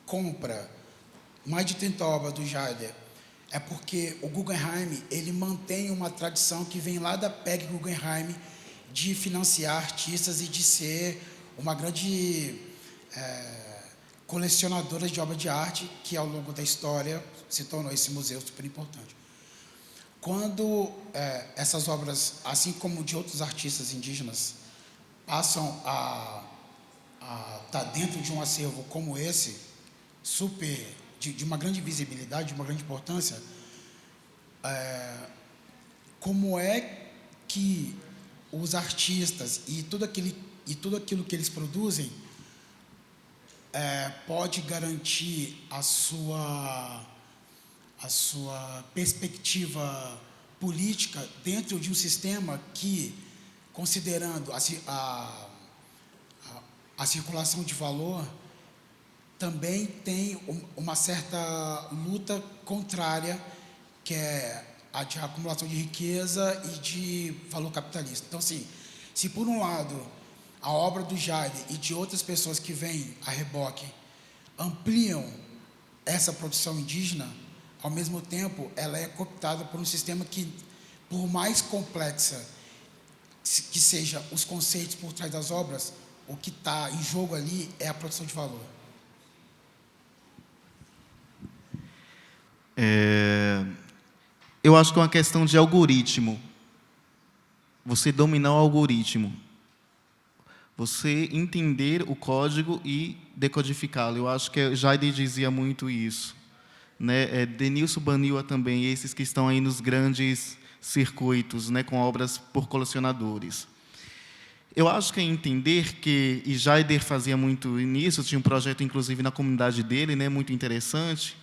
compra mais de 30 obras do Jaider, é porque o Guggenheim ele mantém uma tradição que vem lá da PEG Guggenheim, de financiar artistas e de ser uma grande colecionadora de obra de arte, que ao longo da história se tornou esse museu super importante. Quando essas obras, assim como de outros artistas indígenas, passam a estar dentro de um acervo como esse, de uma grande visibilidade, de uma grande importância, como é que os artistas e tudo aquilo que eles produzem pode garantir a sua perspectiva política dentro de um sistema que, considerando a circulação de valor, também tem uma certa luta contrária, que é a de acumulação de riqueza e de valor capitalista. Então, assim, se por um lado a obra do Jaider e de outras pessoas que vêm a reboque ampliam essa produção indígena, ao mesmo tempo ela é cooptada por um sistema que, por mais complexa que seja os conceitos por trás das obras, o que está em jogo ali é a produção de valor. Eu acho que é uma questão de algoritmo. Você dominar o algoritmo. Você entender o código e decodificá-lo. Eu acho que Jaider dizia muito isso. Né? Denilson Baniwa também, esses que estão aí nos grandes circuitos, né, com obras por colecionadores. Eu acho que é entender que, e Jaider fazia muito nisso, tinha um projeto, inclusive, na comunidade dele, né, muito interessante,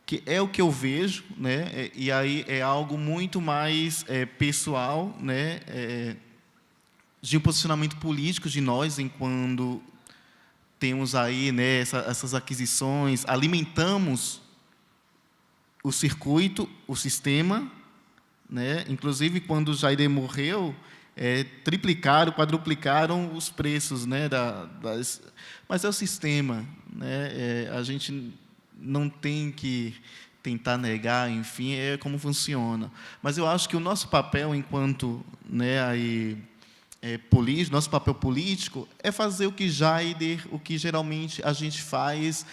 que é o que eu vejo, né, e aí é algo muito mais pessoal, né, de um posicionamento político de nós, enquanto temos aí, né, essas aquisições, alimentamos o circuito, o sistema, né, inclusive quando o Jaider morreu, triplicaram, quadruplicaram os preços, né, mas é o sistema, né, a gente não tem que tentar negar, enfim, é como funciona. Mas eu acho que o nosso papel enquanto, né, político, nosso papel político é fazer o que Jaider, o que geralmente a gente faz,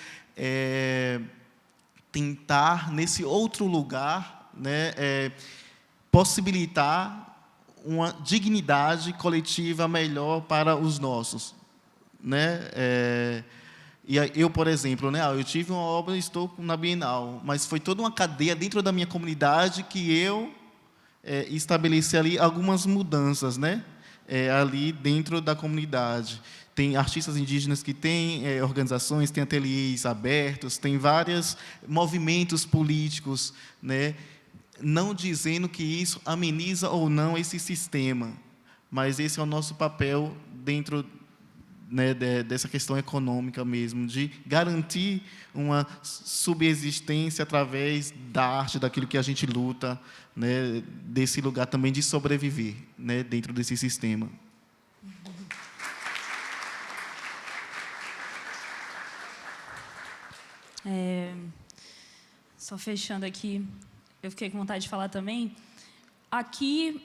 tentar nesse outro lugar, né, possibilitar uma dignidade coletiva melhor para os nossos, né? E eu, por exemplo, né, eu tive uma obra, estou na Bienal, mas foi toda uma cadeia dentro da minha comunidade que eu estabeleci ali algumas mudanças, né? Ali dentro da comunidade. Tem artistas indígenas que têm organizações, têm ateliês abertos, tem vários movimentos políticos, né? Não dizendo que isso ameniza ou não esse sistema, mas esse é o nosso papel dentro, né, dessa questão econômica mesmo, de garantir uma subsistência através da arte, daquilo que a gente luta, né, desse lugar também de sobreviver, né, dentro desse sistema. Só fechando aqui, eu fiquei com vontade de falar também. Aqui,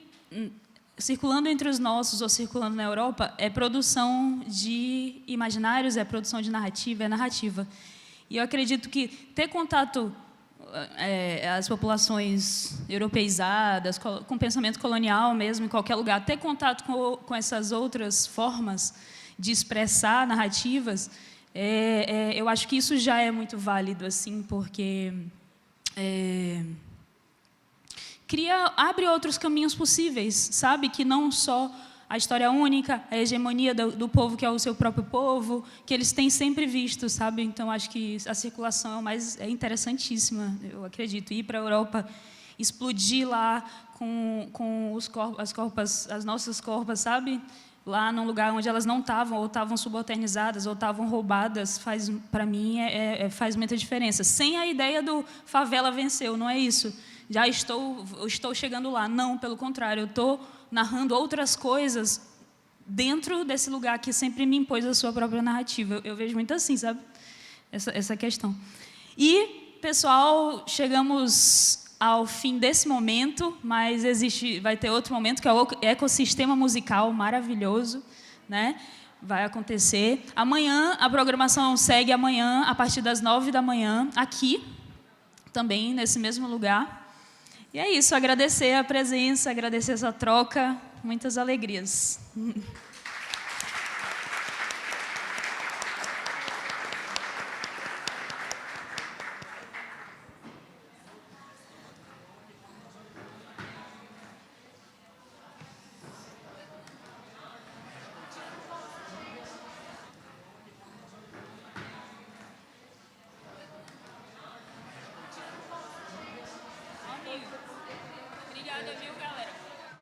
circulando entre os nossos ou circulando na Europa, é produção de imaginários, é produção de narrativa, é narrativa. E eu acredito que ter contato as populações europeizadas, com pensamento colonial mesmo, em qualquer lugar, ter contato com essas outras formas de expressar narrativas, eu acho que isso já é muito válido, assim, porque abre outros caminhos possíveis, sabe? Que não só a história única, a hegemonia do povo, que é o seu próprio povo, que eles têm sempre visto, sabe? Então, acho que a circulação é interessantíssima, eu acredito. Ir para a Europa, explodir lá com as nossas corpas, sabe? Lá num lugar onde elas não estavam, ou estavam subalternizadas, ou estavam roubadas, para mim, faz muita diferença. Sem a ideia do favela venceu, não é isso? Já estou chegando lá. Não, pelo contrário, eu estou narrando outras coisas dentro desse lugar que sempre me impôs a sua própria narrativa. Eu vejo muito assim, sabe? Essa questão. E, pessoal, chegamos ao fim desse momento, mas vai ter outro momento, que é o ecossistema musical maravilhoso, né? Vai acontecer. Amanhã, a programação segue amanhã, a partir das 9 da manhã, aqui, também, nesse mesmo lugar. E é isso, agradecer a presença, agradecer essa troca, muitas alegrias.